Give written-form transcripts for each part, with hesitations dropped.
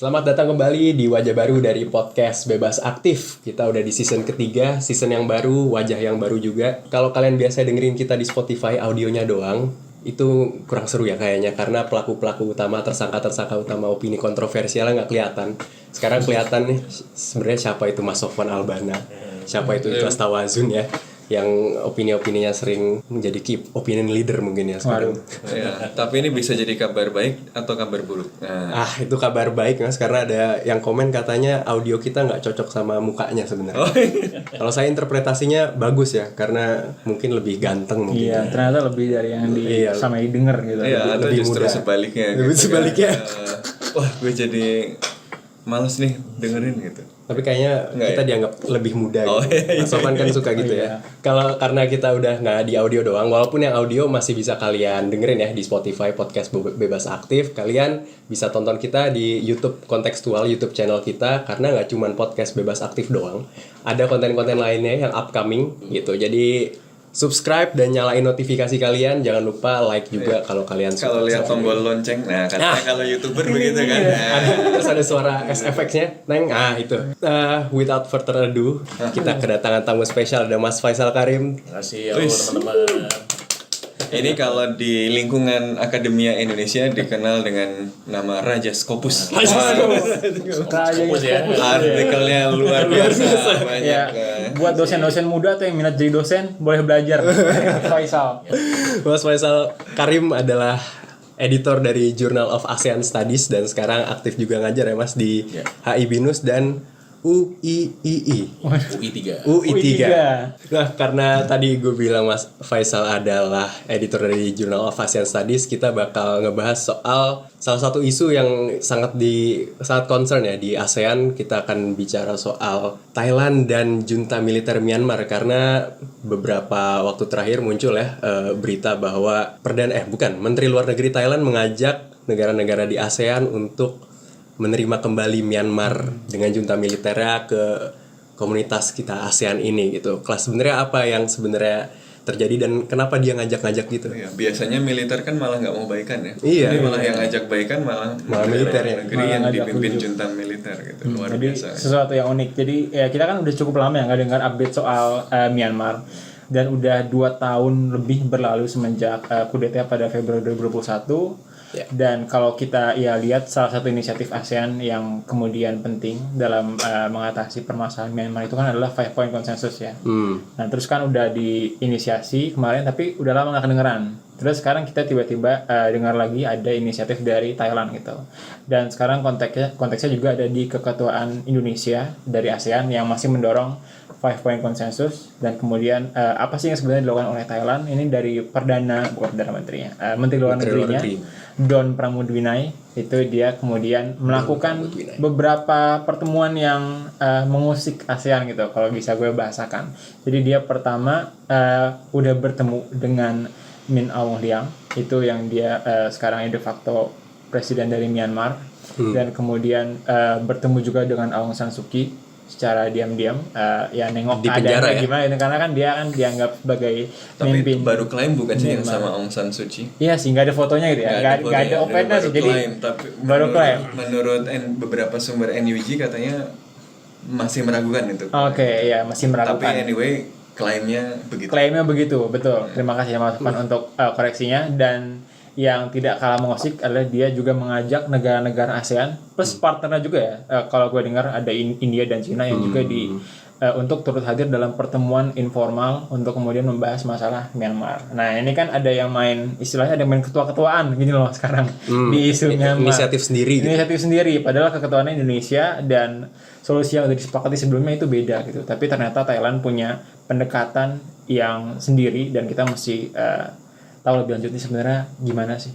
Selamat datang kembali di wajah baru dari podcast Bebas Aktif. Kita udah di season ketiga, season yang baru, wajah yang baru juga. Kalau kalian biasa dengerin kita di Spotify audionya doang, itu kurang seru ya kayaknya. Karena pelaku-pelaku utama, tersangka-tersangka utama opini kontroversialnya nggak kelihatan. Sekarang kelihatan nih sebenarnya siapa itu Mas Sofwan Albana, siapa itu Ikhlas Tawazun ya, yang opini-opininya sering menjadi opinion leader mungkin ya sekarang. Ya, tapi ini bisa jadi kabar baik atau kabar buruk. Nah. Itu kabar baik Mas, karena ada yang komen katanya audio kita nggak cocok sama mukanya sebenarnya. Kalau saya interpretasinya bagus ya, karena mungkin lebih ganteng mungkin. Iya, ternyata lebih dari yang sama didengar gitu. Iya, atau lebih justru muda. sebaliknya. Lebih sebaliknya. Wah, gue jadi males nih dengerin gitu. Tapi kayaknya kita dianggap lebih muda gitu. Mas Sofwan kan suka gitu ya. Kalau karena kita udah nggak di audio doang, walaupun yang audio masih bisa kalian dengerin ya di Spotify podcast Bebas Aktif, kalian bisa tonton kita di YouTube kontekstual, YouTube channel kita, karena nggak cuma podcast Bebas Aktif doang, ada konten-konten lainnya yang upcoming gitu. Jadi subscribe dan nyalain notifikasi kalian, jangan lupa like juga kalau kalian suka. Kalau lihat tombol lonceng, katanya kalau YouTuber begitu kan. Terus ada suara S-Effects-nya, Neng. Itu. Without further ado, kita kedatangan tamu spesial, ada Mas Faisal Karim. Terima kasih teman-teman. Ini kalau di lingkungan Akademia Indonesia dikenal dengan nama Raja Scopus. Fokus ya. Artikelnya luar biasa banyak. Ya, buat dosen-dosen muda atau yang minat jadi dosen boleh belajar. Faisal. Mas Faisal Karim adalah editor dari Journal of ASEAN Studies dan sekarang aktif juga ngajar ya Mas di HI BINUS dan UIII. UI3. Nah, karena tadi gue bilang Mas Faisal adalah editor dari Journal of ASEAN Studies, kita bakal ngebahas soal salah satu isu yang sangat concern ya di ASEAN. Kita akan bicara soal Thailand dan junta militer Myanmar, karena beberapa waktu terakhir muncul ya berita bahwa Menteri Luar Negeri Thailand mengajak negara-negara di ASEAN untuk menerima kembali Myanmar dengan junta militernya ke komunitas kita ASEAN ini gitu. Kelas sebenarnya apa yang sebenarnya terjadi dan kenapa dia ngajak-ngajak gitu? Ya, biasanya militer kan malah nggak mau baikan ya. Iya. Ini malah yang ngajak baikan malah militer ya. negeri yang dipimpin junta militer gitu. Luar Jadi biasa. sesuatu yang unik. Jadi ya kita kan udah cukup lama ya nggak dengar update soal Myanmar. Dan udah 2 tahun lebih berlalu semenjak kudeta pada Februari 2021. Dan kalau kita lihat salah satu inisiatif ASEAN yang kemudian penting dalam mengatasi permasalahan Myanmar itu kan adalah 5 point consensus ya. Nah terus kan udah diinisiasi kemarin tapi udah lama nggak kedengeran. Terus sekarang kita tiba-tiba dengar lagi ada inisiatif dari Thailand gitu. Dan sekarang konteksnya juga ada di keketuaan Indonesia dari ASEAN yang masih mendorong 5 point consensus. Dan kemudian apa sih yang sebenarnya dilakukan oleh Thailand? Ini dari Menteri Luar Negerinya Don Pramudwinai. Itu dia kemudian melakukan beberapa pertemuan yang mengusik ASEAN gitu kalau bisa gue bahasakan. Jadi dia pertama udah bertemu dengan Min Aung Hlaing, itu yang dia sekarang de facto presiden dari Myanmar. Dan kemudian bertemu juga dengan Aung San Suu Kyi secara diam-diam, nengok di penjara ya? Gimana karena kan dia kan dianggap sebagai tapi baru klaim bukan sih yang sama Aung San Suu Kyi? Iya sih, nggak ada fotonya gitu ya, nggak ada opennya sih, jadi tapi baru klaim. Menurut beberapa sumber NUG katanya masih meragukan itu. Oke, ya masih meragukan. Tapi anyway Klaimnya begitu, betul. Terima kasih Mas Sofwan untuk koreksinya. Dan yang tidak kalah mengusik adalah dia juga mengajak negara-negara ASEAN plus partnernya juga ya. Kalau gue dengar ada India dan China yang juga untuk turut hadir dalam pertemuan informal untuk kemudian membahas masalah Myanmar. Nah ini kan ada yang istilahnya ada main ketua-ketuaan gini loh sekarang di isu Myanmar. Inisiatif sendiri. Padahal keketuaannya Indonesia dan solusi yang sudah disepakati sebelumnya itu beda gitu. Tapi ternyata Thailand punya pendekatan yang sendiri dan kita mesti tahu lebih lanjutnya sebenarnya gimana sih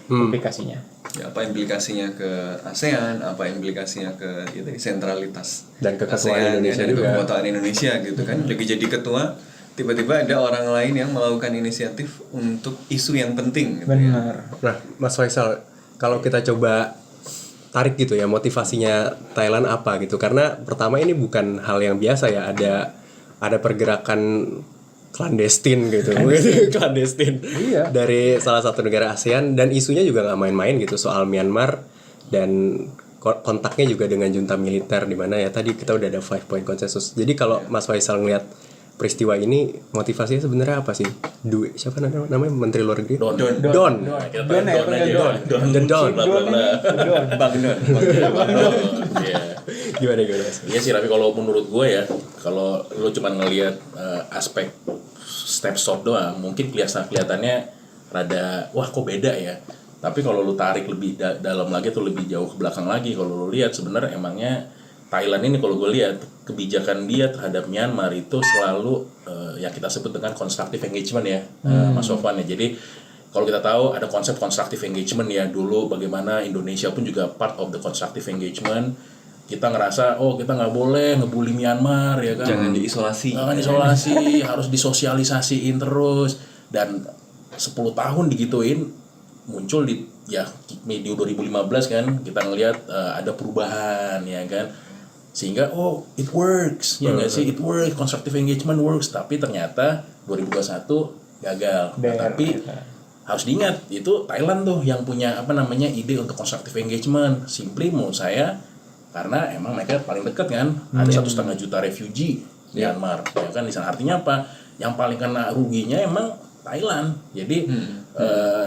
implikasinya. Ya, apa implikasinya ke ASEAN, apa implikasinya ke sentralitas dan ASEAN, keketuaan Indonesia dan juga. keketuaan Indonesia gitu kan. Lagi jadi ketua, tiba-tiba ada orang lain yang melakukan inisiatif untuk isu yang penting gitu. Benar. Nah, Mas Faisal, kalau kita coba tarik gitu ya, motivasinya Thailand apa gitu, karena pertama ini bukan hal yang biasa ya, ada pergerakan clandestine gitu. Clandestine dari salah satu negara ASEAN, dan isunya juga nggak main-main gitu soal Myanmar. Dan kontaknya juga dengan junta militer, di mana ya tadi kita udah ada 5 point konsensus. Jadi kalau Mas Faisal ngelihat peristiwa ini, motivasinya sebenarnya apa sih? Siapa namanya Menteri Luar Negeri? Don. Don. Kita Don ya, Don aja. Don. The Don. Bla bla bla. Bang Don. Iya. Gimana Mas? Iya sih, tapi kalau menurut gue ya, kalau lu cuma ngelihat aspek snapshot doang, mungkin kelihatannya rada wah kok beda ya. Tapi kalau lu tarik lebih dalam lagi tuh lebih jauh ke belakang lagi, kalau lu lihat sebenarnya emangnya Thailand ini kalau gue lihat kebijakan dia terhadap Myanmar itu selalu yang kita sebut dengan constructive engagement ya, Mas Sofwan ya. Jadi kalau kita tahu ada konsep constructive engagement ya, dulu bagaimana Indonesia pun juga part of the constructive engagement. Kita ngerasa kita nggak boleh ngebully Myanmar ya kan, Jangan diisolasi, harus disosialisasiin terus, dan 10 tahun digituin muncul di medio 2015 kan kita ngelihat ada perubahan ya kan, sehingga it works ya nggak sih, it works, constructive engagement works, tapi ternyata 2021 gagal. Tapi harus diingat itu Thailand tuh yang punya ide untuk constructive engagement. Simply menurut saya karena emang mereka paling dekat kan, ada 1,5 juta refugee di Myanmar ya kan, di sana artinya apa, yang paling kena ruginya emang Thailand. Jadi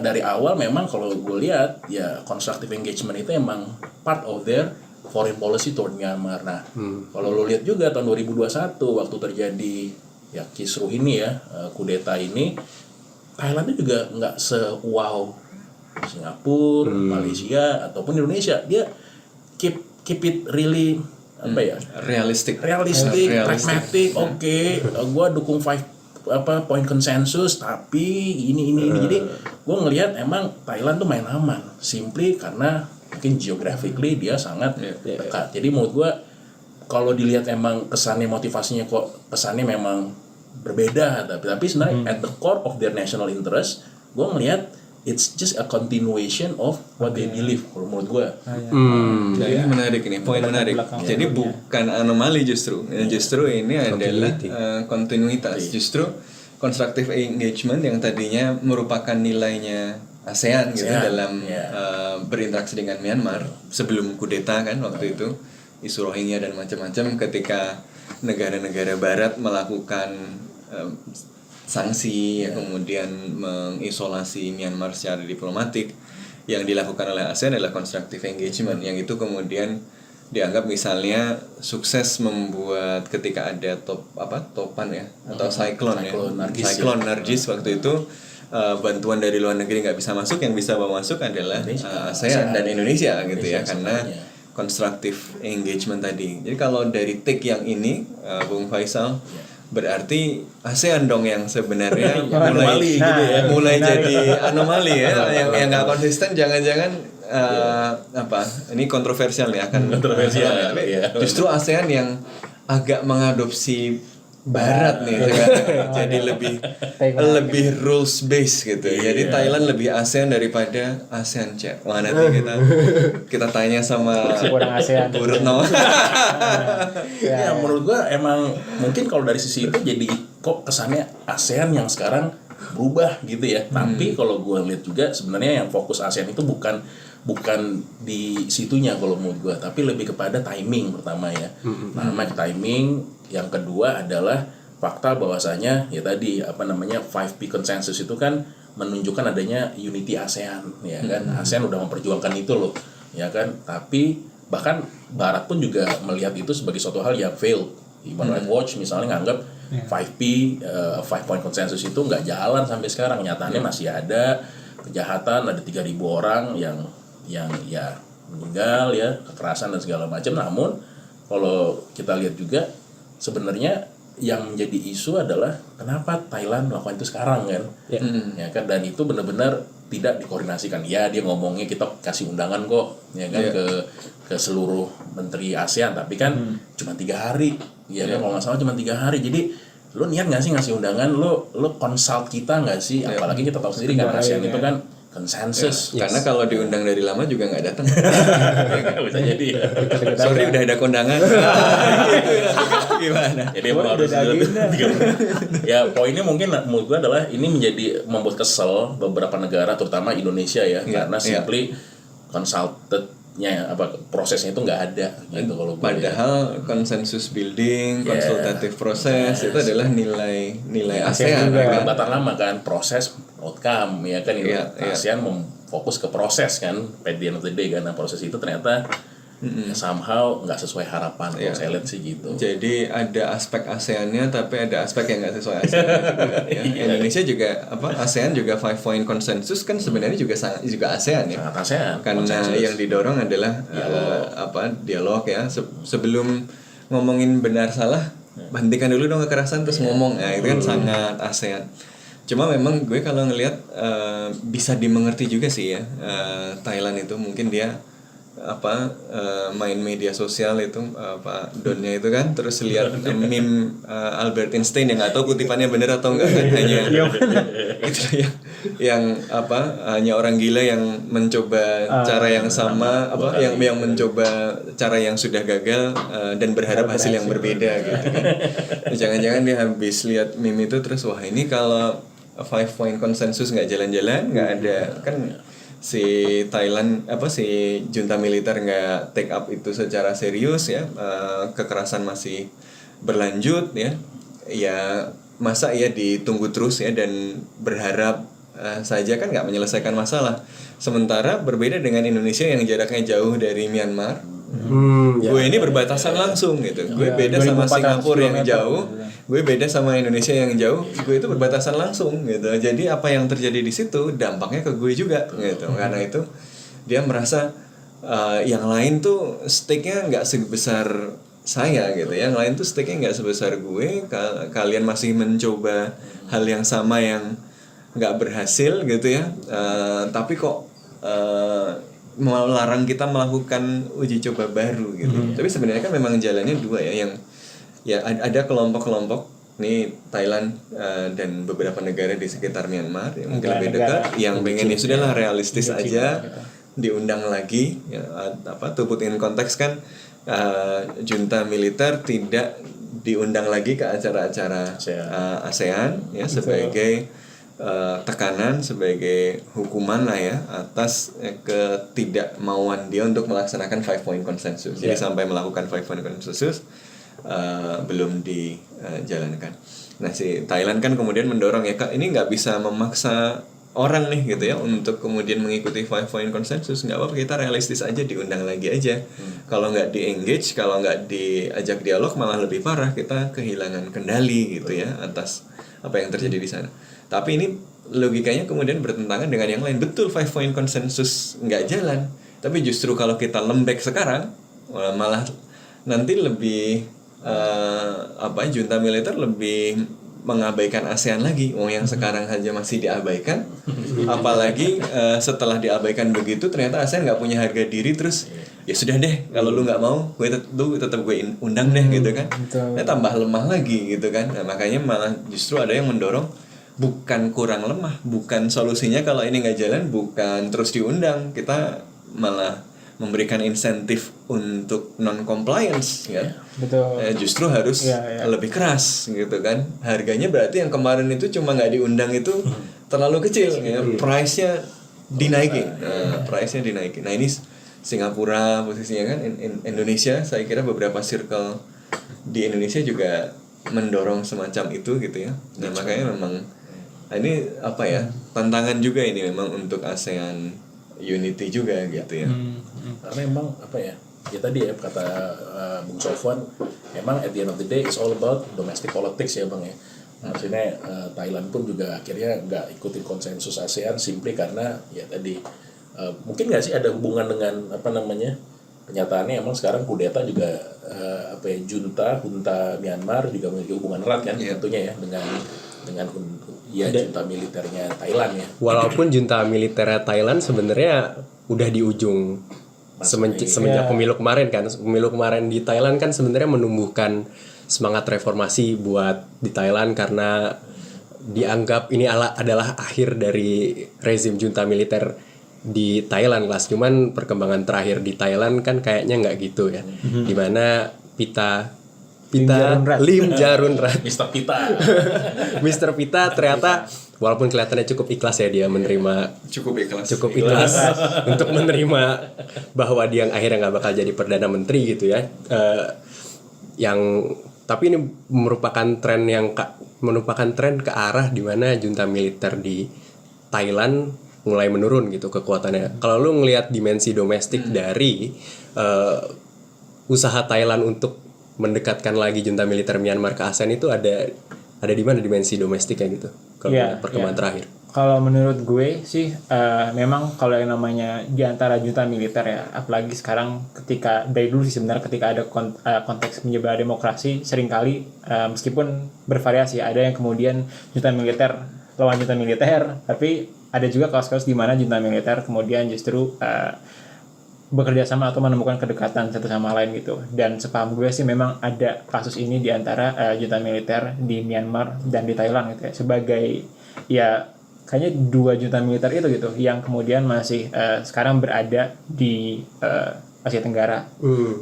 dari awal memang kalau gue lihat ya constructive engagement itu emang part of their foreign policy toward Myanmar. Nah, kalau lo lihat juga tahun 2021 waktu terjadi ya kisruh ini ya, kudeta ini, Thailand itu juga nggak se-wow Singapura, Malaysia ataupun Indonesia. Dia keep it really realistic, pragmatic. Oke, gue dukung 5 point konsensus, tapi ini jadi gue ngelihat emang Thailand tuh main aman, simply karena mungkin geographically dia sangat dekat. Jadi menurut gue kalau dilihat emang kesannya motivasinya kok kesannya memang berbeda, tapi sebenarnya at the core of their national interest, gue ngelihat it's just a continuation of what they believe kalau menurut gue. Jadi menarik ini, poin menarik. Jadi bukan anomali justru ini adalah kontinuitas. Justru constructive engagement yang tadinya merupakan nilainya ASEAN gitu dalam berinteraksi dengan Myanmar sebelum kudeta kan waktu itu, isu Rohingya dan macam-macam, ketika negara-negara Barat melakukan sanksi kemudian mengisolasi Myanmar secara diplomatik, yang dilakukan oleh ASEAN adalah constructive engagement, yang itu kemudian dianggap misalnya sukses membuat ketika ada topan ya atau cyclone Nargis waktu itu, bantuan dari luar negeri nggak bisa masuk, yang bisa bawa masuk adalah ASEAN dan Indonesia gitu ya, karena constructive engagement tadi. Jadi kalau dari take yang ini Bung Faisal, berarti ASEAN dong yang sebenarnya mulai jadi anomali ya, yang nggak konsisten, jangan-jangan ini kontroversial nih, akan kontroversial ya. Justru ASEAN yang agak mengadopsi Barat nih sekarang, jadi lebih rules based gitu. Jadi Thailand lebih ASEAN daripada ASEAN Chat. Wah, nanti kita tanya sama Bu Retno. Ya menurut gua emang mungkin kalau dari sisi itu jadi kok kesannya ASEAN yang sekarang berubah gitu ya. Tapi kalau gua lihat juga sebenarnya yang fokus ASEAN itu bukan di situnya kalau menurut gua, tapi lebih kepada timing pertama ya. Pertama timing, yang kedua adalah fakta bahwasanya ya tadi 5P konsensus itu kan menunjukkan adanya unity ASEAN ya kan. ASEAN udah memperjuangkan itu loh ya kan, tapi bahkan Barat pun juga melihat itu sebagai suatu hal yang failed. Human Rights Watch misalnya nganggap 5 point konsensus itu nggak jalan sampai sekarang. Nyatanya masih ada kejahatan, ada 3.000 orang yang ya meninggal ya, kekerasan dan segala macam. Namun kalau kita lihat juga sebenarnya yang menjadi isu adalah kenapa Thailand melakukan itu sekarang kan, ya kan, dan itu benar-benar tidak dikoordinasikan. Ya dia ngomongnya kita kasih undangan kok, ya kan, ke seluruh menteri ASEAN, tapi kan cuma 3 hari, ya kan, kalau nggak salah cuma 3 hari. Jadi lo niat nggak sih ngasih undangan, lo consult kita nggak sih, apalagi kita tahu sendiri kan ASEAN itu kan konsensus. Karena kalau diundang dari lama juga nggak datang. Bisa jadi ya. Sorry udah ada kondangan. Gimana? Jadi harus ya poinnya mungkin menurut gue adalah ini menjadi membuat kesel beberapa negara terutama Indonesia ya, karena simply consulted prosesnya itu nggak ada gitu kalau gue. Padahal konsensus building, konsultatif proses itu adalah nilai ASEAN. Perdebatan lama kan, proses outcome ya kan, ASEAN fokus ke proses kan, at the end of the day kan, nah proses itu ternyata somehow nggak sesuai harapan kalau saya lihat sih gitu. Jadi ada aspek ASEAN-nya tapi ada aspek yang nggak sesuai ASEAN. Indonesia juga ASEAN juga 5 point konsensus kan sebenarnya juga ASEAN ya. Sangat ASEAN. Karena konsensus yang didorong adalah dialog ya. Sebelum ngomongin benar salah, hentikan dulu dong kekerasan terus ngomong. Nah, itu kan sangat ASEAN. Cuma memang gue kalau ngelihat bisa dimengerti juga sih ya. Thailand itu mungkin dia main media sosial itu donnya itu kan, terus lihat meme Albert Einstein yang nggak tahu kutipannya bener atau enggak kan, hanya itu yang hanya orang gila yang mencoba cara yang sama yang mencoba cara yang sudah gagal dan berharap hasil yang berbeda gitu kan. Jangan-jangan dia habis lihat meme itu terus wah ini kalau 5 point konsensus nggak jalan-jalan, nggak ada kan, si Thailand si junta militer nggak take up itu secara serius ya, kekerasan masih berlanjut ya masa ya ditunggu terus ya dan berharap saja kan nggak menyelesaikan masalah. Sementara berbeda dengan Indonesia yang jaraknya jauh dari Myanmar, gue ini berbatasan langsung gitu, gue beda sama Singapura yang jauh, gue beda sama Indonesia yang jauh, gue itu berbatasan langsung gitu. Jadi apa yang terjadi di situ dampaknya ke gue juga gitu. Karena itu dia merasa yang lain tuh stake-nya nggak sebesar saya gitu. Yang lain tuh stake-nya nggak sebesar gue. Kalian masih mencoba hal yang sama yang nggak berhasil gitu ya. Tapi kok melarang kita melakukan uji coba baru gitu. Tapi sebenarnya kan memang jalannya dua ya, yang ada kelompok-kelompok nih Thailand dan beberapa negara di sekitar Myanmar yang mungkin lebih dekat yang pengen ya sudahlah realistis aja diundang lagi ya, to put in konteks kan, junta militer tidak diundang lagi ke acara-acara ASEAN ya sebagai tekanan, sebagai hukuman lah ya atas ketidakmauan dia untuk melaksanakan 5 point konsensus. Jadi sampai melakukan 5 point konsensus belum dijalankan. Nah si Thailand kan kemudian mendorong ya Kak, ini nggak bisa memaksa orang nih gitu ya untuk kemudian mengikuti 5 point konsensus, nggak apa-apa kita realistis aja, diundang lagi aja. Kalau nggak di engage, kalau nggak diajak dialog malah lebih parah, kita kehilangan kendali gitu ya atas apa yang terjadi di sana. Tapi ini logikanya kemudian bertentangan dengan yang lain. Betul 5 point konsensus nggak jalan, tapi justru kalau kita lembek sekarang malah nanti lebih junta militer lebih mengabaikan ASEAN lagi. Yang sekarang saja masih diabaikan, apalagi setelah diabaikan begitu ternyata ASEAN nggak punya harga diri, terus ya sudah deh kalau lu nggak mau gue tetap gue undang deh gitu kan. Tambah lemah lagi gitu kan. Nah, makanya malah justru ada yang mendorong bukan kurang lemah, bukan solusinya kalau ini nggak jalan bukan terus diundang, kita malah memberikan insentif untuk non compliance kan. Betul. Justru harus lebih keras gitu kan. Harganya berarti yang kemarin itu cuma nggak diundang itu terlalu kecil ya. Price-nya dinaikin. Price-nya dinaikin. Nah, ini Singapura posisinya kan, Indonesia saya kira beberapa circle di Indonesia juga mendorong semacam itu gitu ya. Nah, makanya memang ini tantangan juga ini memang untuk ASEAN unity juga gitu ya. Karena memang ya tadi ya kata Bung Sofwan, emang at the end of the day it's all about domestic politics ya Bang ya. Maksudnya Thailand pun juga akhirnya nggak ikutin konsensus ASEAN simply karena ya tadi mungkin nggak sih ada hubungan dengan kenyataannya emang sekarang kudeta juga junta Myanmar juga memiliki hubungan erat kan tentunya ya dengan junta militernya Thailand ya. Walaupun junta militernya Thailand sebenarnya udah di ujung semenjak pemilu kemarin kan. Pemilu kemarin di Thailand kan sebenarnya menumbuhkan semangat reformasi buat di Thailand karena dianggap ini adalah akhir dari rezim junta militer di Thailand kelas. Cuman perkembangan terakhir di Thailand kan kayaknya nggak gitu ya. Dimana Lim Jarunrat Mr. Pita ternyata walaupun kelihatannya cukup ikhlas ya dia menerima cukup ikhlas untuk menerima bahwa dia akhirnya nggak bakal jadi perdana menteri gitu ya. Yang tapi ini merupakan tren ke arah di mana junta militer di Thailand mulai menurun gitu kekuatannya. Kalau lu ngelihat dimensi domestik dari usaha Thailand untuk mendekatkan lagi junta militer Myanmar ke ASEAN itu ada di mana dimensi domestiknya gitu kalau perkembangan terakhir. Kalau menurut gue sih memang kalau yang namanya di antara junta militer ya, apalagi sekarang ketika dari dulu sih sebenarnya ketika ada konteks menyebar demokrasi seringkali meskipun bervariasi, ada yang kemudian junta militer lawan junta militer, tapi ada juga kasus-kasus di mana junta militer kemudian justru bekerja sama atau menemukan kedekatan satu sama lain gitu. Dan sepaham gue sih memang ada kasus ini di antara junta militer di Myanmar dan di Thailand gitu ya, sebagai ya kayaknya 2 junta militer itu gitu yang kemudian masih sekarang berada di Asia Tenggara.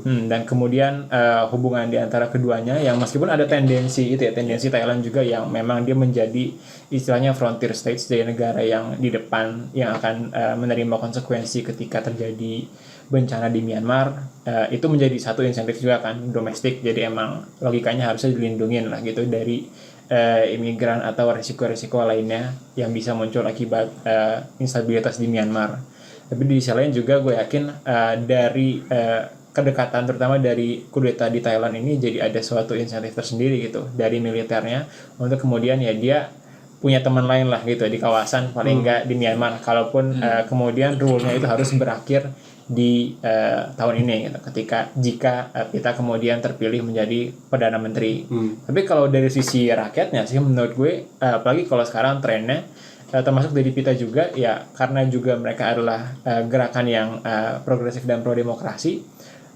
Dan kemudian hubungan di antara keduanya yang meskipun ada tendensi Thailand juga yang memang dia menjadi istilahnya frontier states, dari negara yang di depan yang akan menerima konsekuensi ketika terjadi bencana di Myanmar, itu menjadi satu insentif juga kan domestik. Jadi emang logikanya harusnya dilindungin lah gitu dari imigran atau resiko-resiko lainnya yang bisa muncul akibat instabilitas di Myanmar. Tapi di sisi lain juga gue yakin dari kedekatan terutama dari kudeta di Thailand ini jadi ada suatu insentif tersendiri gitu dari militernya untuk kemudian ya dia punya teman lain lah gitu di kawasan, paling enggak di Myanmar, kalaupun kemudian rule-nya itu harus berakhir di tahun ini gitu, jika kita kemudian terpilih menjadi perdana menteri. Tapi kalau dari sisi rakyatnya sih menurut gue apalagi kalau sekarang trennya termasuk dari PITA juga ya, karena juga mereka adalah gerakan yang progresif dan pro demokrasi,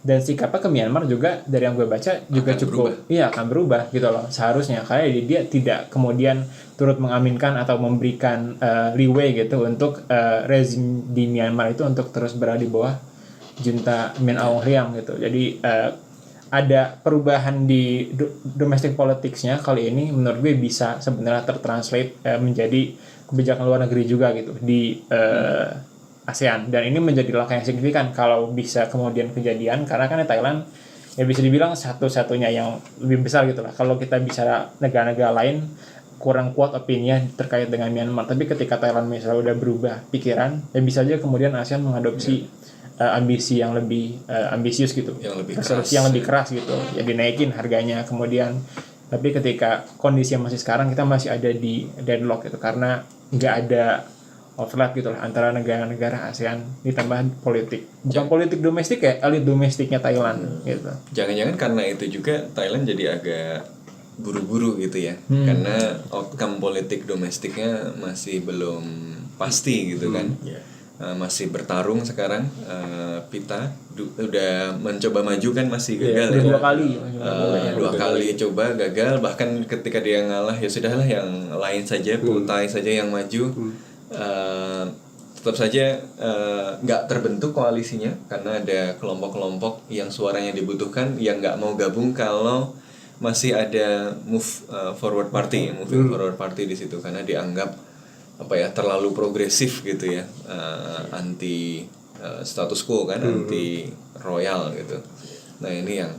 dan sikapnya ke Myanmar juga dari yang gue baca juga akan berubah gitu loh seharusnya, karena dia tidak kemudian turut mengaminkan atau memberikan leeway gitu untuk rezim di Myanmar itu untuk terus berada di bawah junta Min Aung Hlaing gitu. Jadi ada perubahan di domestic politicsnya kali ini menurut gue bisa sebenarnya tertranslate menjadi kebijakan luar negeri juga gitu di ASEAN, dan ini menjadi langkah yang signifikan kalau bisa kemudian kejadian, karena kan Thailand ya bisa dibilang satu-satunya yang lebih besar gitu lah. Kalau kita bicara negara-negara lain kurang kuat opininya terkait dengan Myanmar, tapi ketika Thailand misalnya udah berubah pikiran ya bisa aja kemudian ASEAN mengadopsi ambisi yang lebih ambisius gitu, resolusi yang lebih keras gitu ya, dinaikin harganya kemudian. Tapi ketika kondisi yang masih sekarang kita masih ada di deadlock gitu, karena nggak ada overlap gitu lah antara negara-negara ASEAN, ditambah bukan politik domestik ya, elit domestiknya Thailand gitu. Jangan-jangan karena itu juga Thailand jadi agak buru-buru gitu ya, karena outcome politik domestiknya masih belum pasti gitu kan. Masih bertarung sekarang, PITA udah mencoba maju kan masih gagal ya. Dua kali coba gagal, bahkan ketika dia ngalah ya sudahlah yang lain saja, Putai saja yang maju. Tetap saja nggak terbentuk koalisinya karena ada kelompok-kelompok yang suaranya dibutuhkan yang nggak mau gabung kalau masih ada moving forward party di situ, karena dianggap terlalu progresif gitu ya, anti status quo kan, anti royal gitu. Nah ini yang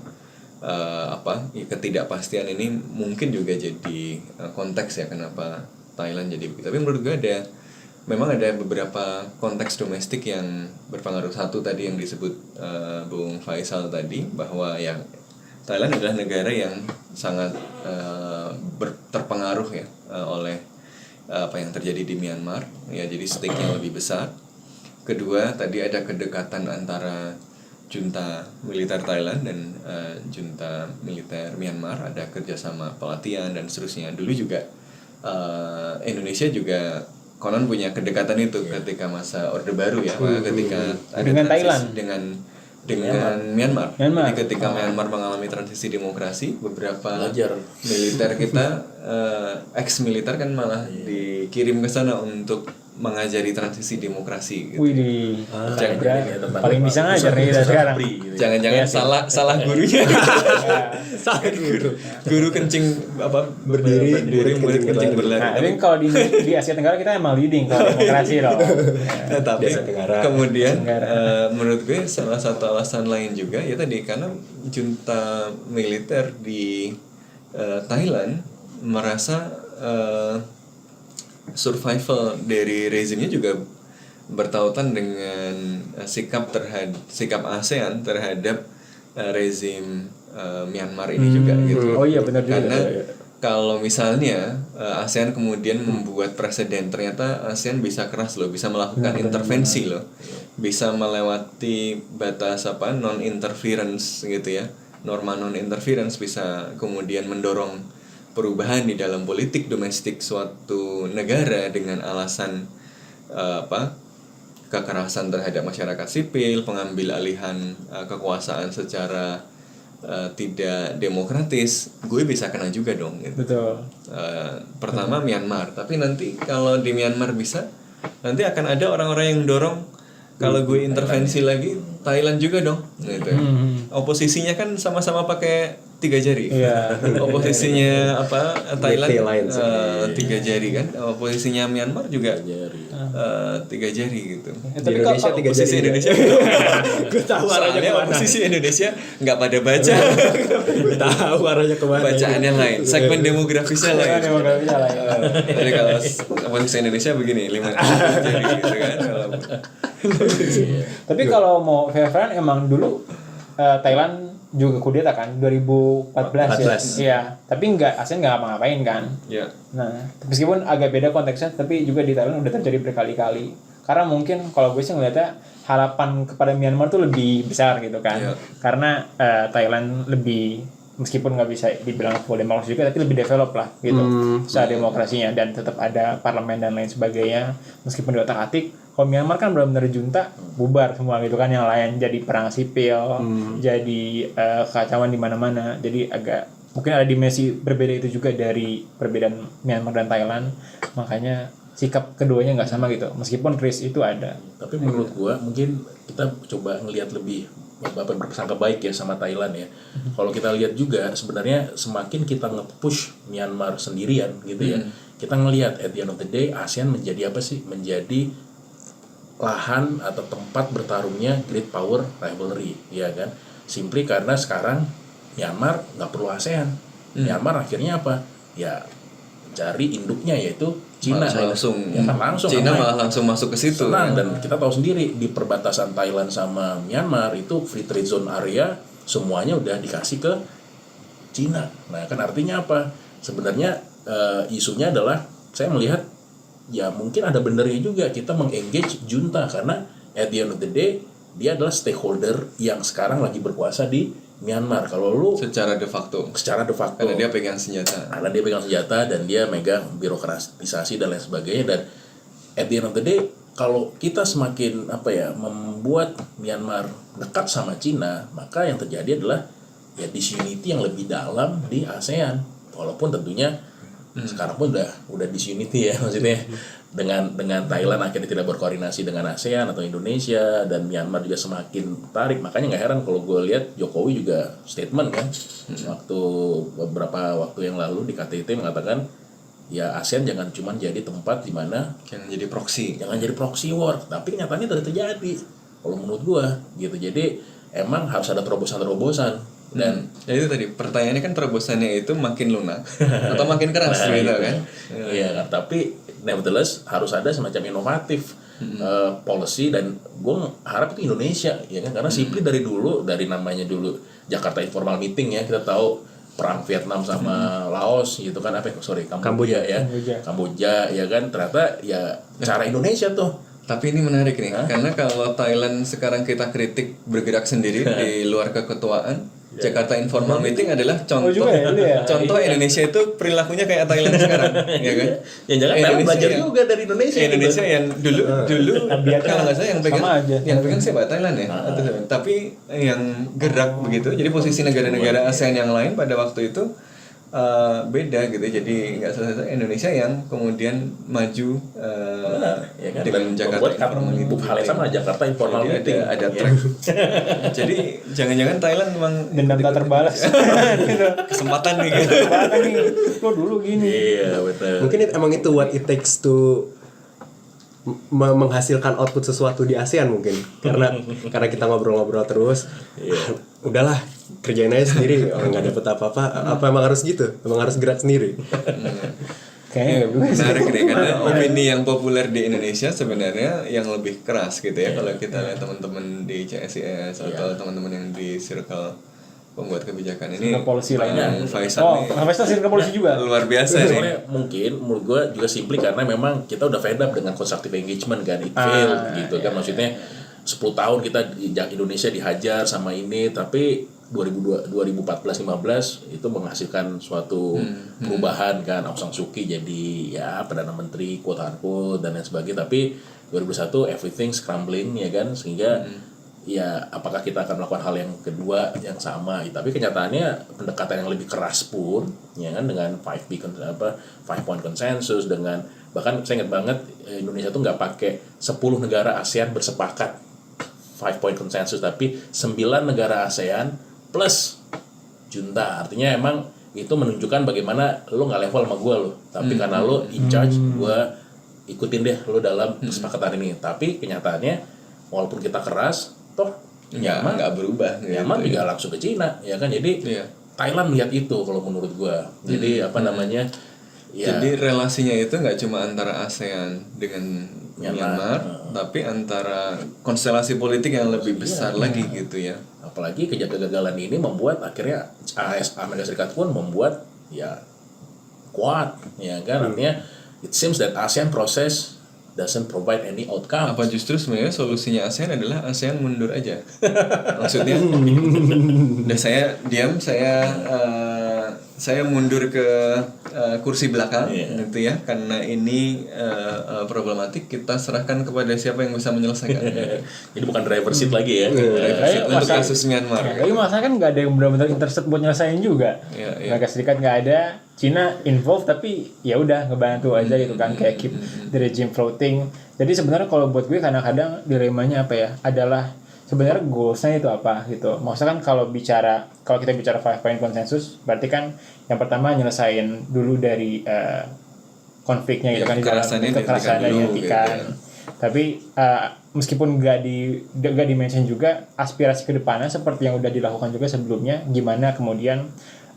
ketidakpastian ini mungkin juga jadi konteks ya kenapa Thailand jadi begitu. Tapi menurut gue memang ada beberapa konteks domestik yang berpengaruh. Satu tadi yang disebut Bung Faisal tadi, bahwa yang Thailand adalah negara yang sangat terpengaruh ya oleh apa yang terjadi di Myanmar ya, jadi stake-nya lebih besar. Kedua, tadi ada kedekatan antara junta militer Thailand dan junta militer Myanmar, ada kerjasama pelatihan dan seterusnya. Dulu juga Indonesia juga konon punya kedekatan itu ketika masa Orde Baru ya, ketika ada dengan Thailand dengan Myanmar. Jadi ketika Myanmar mengalami transisi demokrasi, beberapa militer kita ex militer kan malah dikirim ke sana untuk mengajari transisi demokrasi gitu. Widih, Jangan- paling bisa ngajar nih kita sekarang. Jangan-jangan salah gurunya. Salah guru. Guru kencing Berdiri, murid kencing berlari. Nah, tapi kalau di Asia Tenggara kita emang leading kalau demokrasi loh. Nah, tapi Di Asia Tenggara. kemudian Tenggara. menurut gue salah satu alasan lain juga ya tadi karena junta militer di Thailand merasa survival dari rezimnya juga bertautan dengan sikap ASEAN terhadap rezim Myanmar ini juga gitu. Oh iya benar juga. Karena Iya. kalau misalnya ASEAN kemudian membuat presiden, ternyata ASEAN bisa keras loh, bisa melakukan intervensi loh, bisa melewati batas non interference gitu ya, norma non interference, bisa kemudian mendorong perubahan di dalam politik domestik suatu negara dengan alasan kekerasan terhadap masyarakat sipil, pengambil alihan kekuasaan secara tidak demokratis, gue bisa kena juga dong gitu. Betul. Pertama Myanmar, tapi nanti kalau di Myanmar bisa, nanti akan ada orang-orang yang dorong kalau gue intervensi lagi Thailand juga dong gitu. Oposisinya kan sama-sama pakai 3 jari. Iya. Oposisinya Thailand With lines. 3 jari kan. Oposisinya Myanmar juga 3 jari gitu. Di Indonesia 3 Oposisi jari. Indonesia. Gue tahu arahnya Soalnya kemana. oposisi Indonesia nggak pada baca. Gue tahu arahnya kemana. Bacaannya lain, segmen demografisnya lain. Demokrasinya lah ya. Jadi kalau oposisi Indonesia begini 5 jari gitu kan. Tapi kalau mau fair-fairan emang dulu Thailand juga kudeta kan 2014 ya. Iya, tapi ASEAN nggak ngapa-ngapain kan. Ya. Nah, meskipun agak beda konteksnya, tapi juga di Thailand udah terjadi berkali-kali. Karena mungkin kalau gue sih ngeliatnya harapan kepada Myanmar tuh lebih besar gitu kan. Iya. Karena Thailand lebih, meskipun nggak bisa dibilang full demokrasi juga, tapi lebih develop lah gitu secara demokrasinya, dan tetap ada parlemen dan lain sebagainya. Meskipun di otak-atik, kalau Myanmar kan benar-benar junta, bubar semua gitu kan, yang lain jadi perang sipil, jadi kekacauan di mana-mana. Jadi agak mungkin ada dimensi berbeda itu juga dari perbedaan Myanmar dan Thailand. Makanya sikap keduanya nggak sama gitu, meskipun risk itu ada. Tapi menurut gua mungkin kita coba ngelihat lebih berprasangka baik ya sama Thailand ya. Kalau kita lihat juga sebenarnya semakin kita nge-push Myanmar sendirian gitu ya. Kita ngelihat at the end of the day ASEAN menjadi apa sih? Menjadi lahan atau tempat bertarungnya great power rivalry, ya kan? Simply karena sekarang Myanmar nggak perlu ASEAN. Myanmar akhirnya apa? Ya cari induknya yaitu Cina. langsung Cina malah langsung masuk ke situ. Senang, dan kita tahu sendiri di perbatasan Thailand sama Myanmar itu free trade zone area semuanya udah dikasih ke Cina. Nah kan artinya apa? Sebenarnya isunya adalah saya melihat ya mungkin ada benernya juga kita mengengage junta, karena at the end of the day dia adalah stakeholder yang sekarang lagi berkuasa di Myanmar. Kalau lu secara de facto karena dia pegang senjata. Dan dia megang birokratisasi dan lain sebagainya, dan at the end of the day kalau kita semakin membuat Myanmar dekat sama Cina, maka yang terjadi adalah ya disunity yang lebih dalam di ASEAN. Walaupun tentunya sekarang pun udah disunity ya, maksudnya dengan Thailand akhirnya tidak berkoordinasi dengan ASEAN atau Indonesia, dan Myanmar juga semakin tarik. Makanya nggak heran kalau gue lihat Jokowi juga statement kan beberapa waktu yang lalu di KTT mengatakan ya ASEAN jangan cuma jadi tempat di mana Jangan jadi proxy war, tapi kenyataannya tidak terjadi kalau menurut gue gitu. Jadi emang harus ada terobosan dan ya itu tadi pertanyaannya kan terobosannya itu makin lunak atau makin keras gitu kan. Iya, tapi nevertheless harus ada semacam inovatif policy, dan gue harap itu Indonesia ya kan, karena simply dari namanya dulu Jakarta Informal Meeting ya, kita tahu perang Vietnam sama Laos gitu kan, Kamboja ya kan, ternyata ya cara Indonesia tuh. Tapi ini menarik nih, karena kalau Thailand sekarang kita kritik bergerak sendiri di luar keketuaan, Jakarta Informal Meeting adalah contoh Indonesia itu perilakunya kayak Thailand sekarang, ya kan? Yang jangan Thailand belajar juga dari Indonesia. Indonesia gitu. Yang dulu kalau nggak salah yang pegang siapa? Thailand ya. Tapi yang gerak begitu. Jadi posisi negara-negara ASEAN yang lain pada waktu itu beda gitu. Jadi nggak selesai Indonesia yang kemudian maju Ya kan? dengan Dan Jakarta membuat karena informal meeting. hal yang sama Jakarta informal Jadi meeting. ada track. Jadi jangan-jangan Thailand memang Dendam tak terbalas. Gitu. kesempatan nih gitu. Apa nih? Lo dulu gini. Iya betul. Mungkin emang itu what it takes to menghasilkan output sesuatu di ASEAN mungkin. Karena kita ngobrol-ngobrol terus. Udahlah, kerjain aja sendiri. Orang nggak dapet apa-apa. Apa emang harus gitu? Emang harus gerak sendiri. Kayaknya Menarik deh, karena opini yang populer di Indonesia sebenarnya yang lebih keras gitu ya. Kalau kita lihat teman-teman di CSIS atau teman-teman yang di circle pembuat kebijakan ini, Circle policy lainnya. Faisal nih Faisal circle polisi juga. luar biasa nih. Soalnya mungkin menurut gue juga simply karena memang kita udah fed up dengan constructive engagement kan, it failed gitu kan, maksudnya 10 tahun kita di Indonesia dihajar sama ini, tapi 2014-15 itu menghasilkan suatu perubahan kan, Aung San Suu Kyi jadi ya Perdana Menteri quote unquote dan lain sebagainya, tapi 2001 everything scrambling ya kan, sehingga ya apakah kita akan melakukan hal yang kedua yang sama, tapi kenyataannya pendekatan yang lebih keras pun ya kan, dengan 5 point consensus, dengan bahkan saya ingat banget Indonesia tuh nggak pakai 10 negara ASEAN bersepakat 5 point consensus, tapi 9 negara ASEAN plus junta. Artinya emang itu menunjukkan bagaimana lo nggak level sama gue lo, tapi karena lo in charge, gue ikutin deh lo dalam kesepakatan ini. Tapi kenyataannya walaupun kita keras, toh Myanmar nggak berubah gitu. Myanmar juga langsung ke Cina ya kan. Jadi Thailand lihat itu kalau menurut gue. Jadi ya, jadi relasinya itu nggak cuma antara ASEAN dengan Myanmar, tapi antara konstelasi politik yang lebih besar lagi gitu ya. apalagi kegagalan ini membuat akhirnya Amerika Serikat pun membuat ya kuat ya kan. Artinya it seems that ASEAN process doesn't provide any outcome. Apa justru sebenarnya solusinya ASEAN adalah ASEAN mundur aja? Maksudnya, udah saya diam, saya mundur ke kursi belakang gitu ya, karena ini problematik, kita serahkan kepada siapa yang bisa menyelesaikan. Jadi bukan driver seat lagi ya. Driver seat untuk kasus Myanmar. Tapi masalah kan nggak ada yang benar-benar interested buat nyelesain juga. Amerika Serikat nggak ada, Cina involved tapi ya udah ngebantu aja gitu kan, kayak keep the regime floating. Jadi sebenarnya kalau buat gue kadang-kadang dilemanya apa ya, adalah sebenarnya goalsnya itu apa gitu. Maksudnya kan kalau kita bicara 5 point consensus, berarti kan yang pertama nyelesain dulu dari konfliknya gitu kan, kekerasan dihentikan. Gitu. Tapi meskipun nggak di-mention juga aspirasi ke depannya seperti yang udah dilakukan juga sebelumnya, gimana kemudian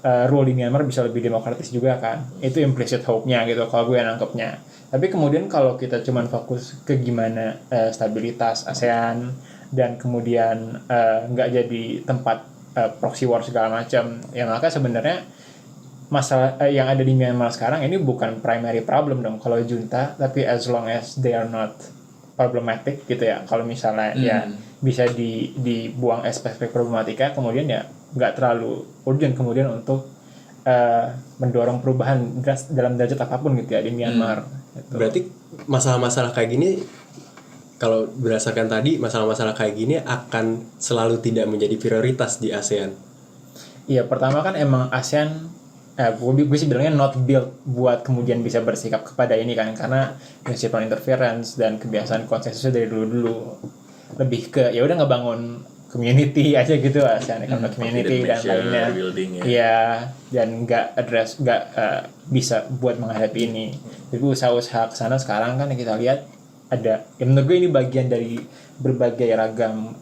rule di Myanmar bisa lebih demokratis juga kan. Itu implicit hope-nya gitu kalau gue nangkepnya. Tapi kemudian kalau kita cuman fokus ke gimana stabilitas ASEAN dan kemudian nggak jadi tempat proxy war segala macam, ya maka sebenarnya masalah yang ada di Myanmar sekarang ini bukan primary problem dong kalau junta, tapi as long as they are not problematic gitu ya, kalau misalnya ya bisa dibuang aspek problematika, kemudian ya nggak terlalu urgent kemudian untuk mendorong perubahan dalam derajat apapun gitu ya di Myanmar gitu. Berarti masalah-masalah kayak gini, kalau berdasarkan tadi, masalah-masalah kayak gini akan selalu tidak menjadi prioritas di ASEAN. Iya, pertama kan emang ASEAN gue sih bilangnya not built buat kemudian bisa bersikap kepada ini kan, karena prinsip non interference dan kebiasaan konsensusnya dari dulu lebih ke ya udah ngebangun community aja gitu, ASEAN Economic Community dan lainnya. Iya, dan nggak bisa buat menghadapi ini. Jadi usaha-usaha kesana sekarang kan yang kita lihat ada, ya menurut gue ini bagian dari berbagai ragam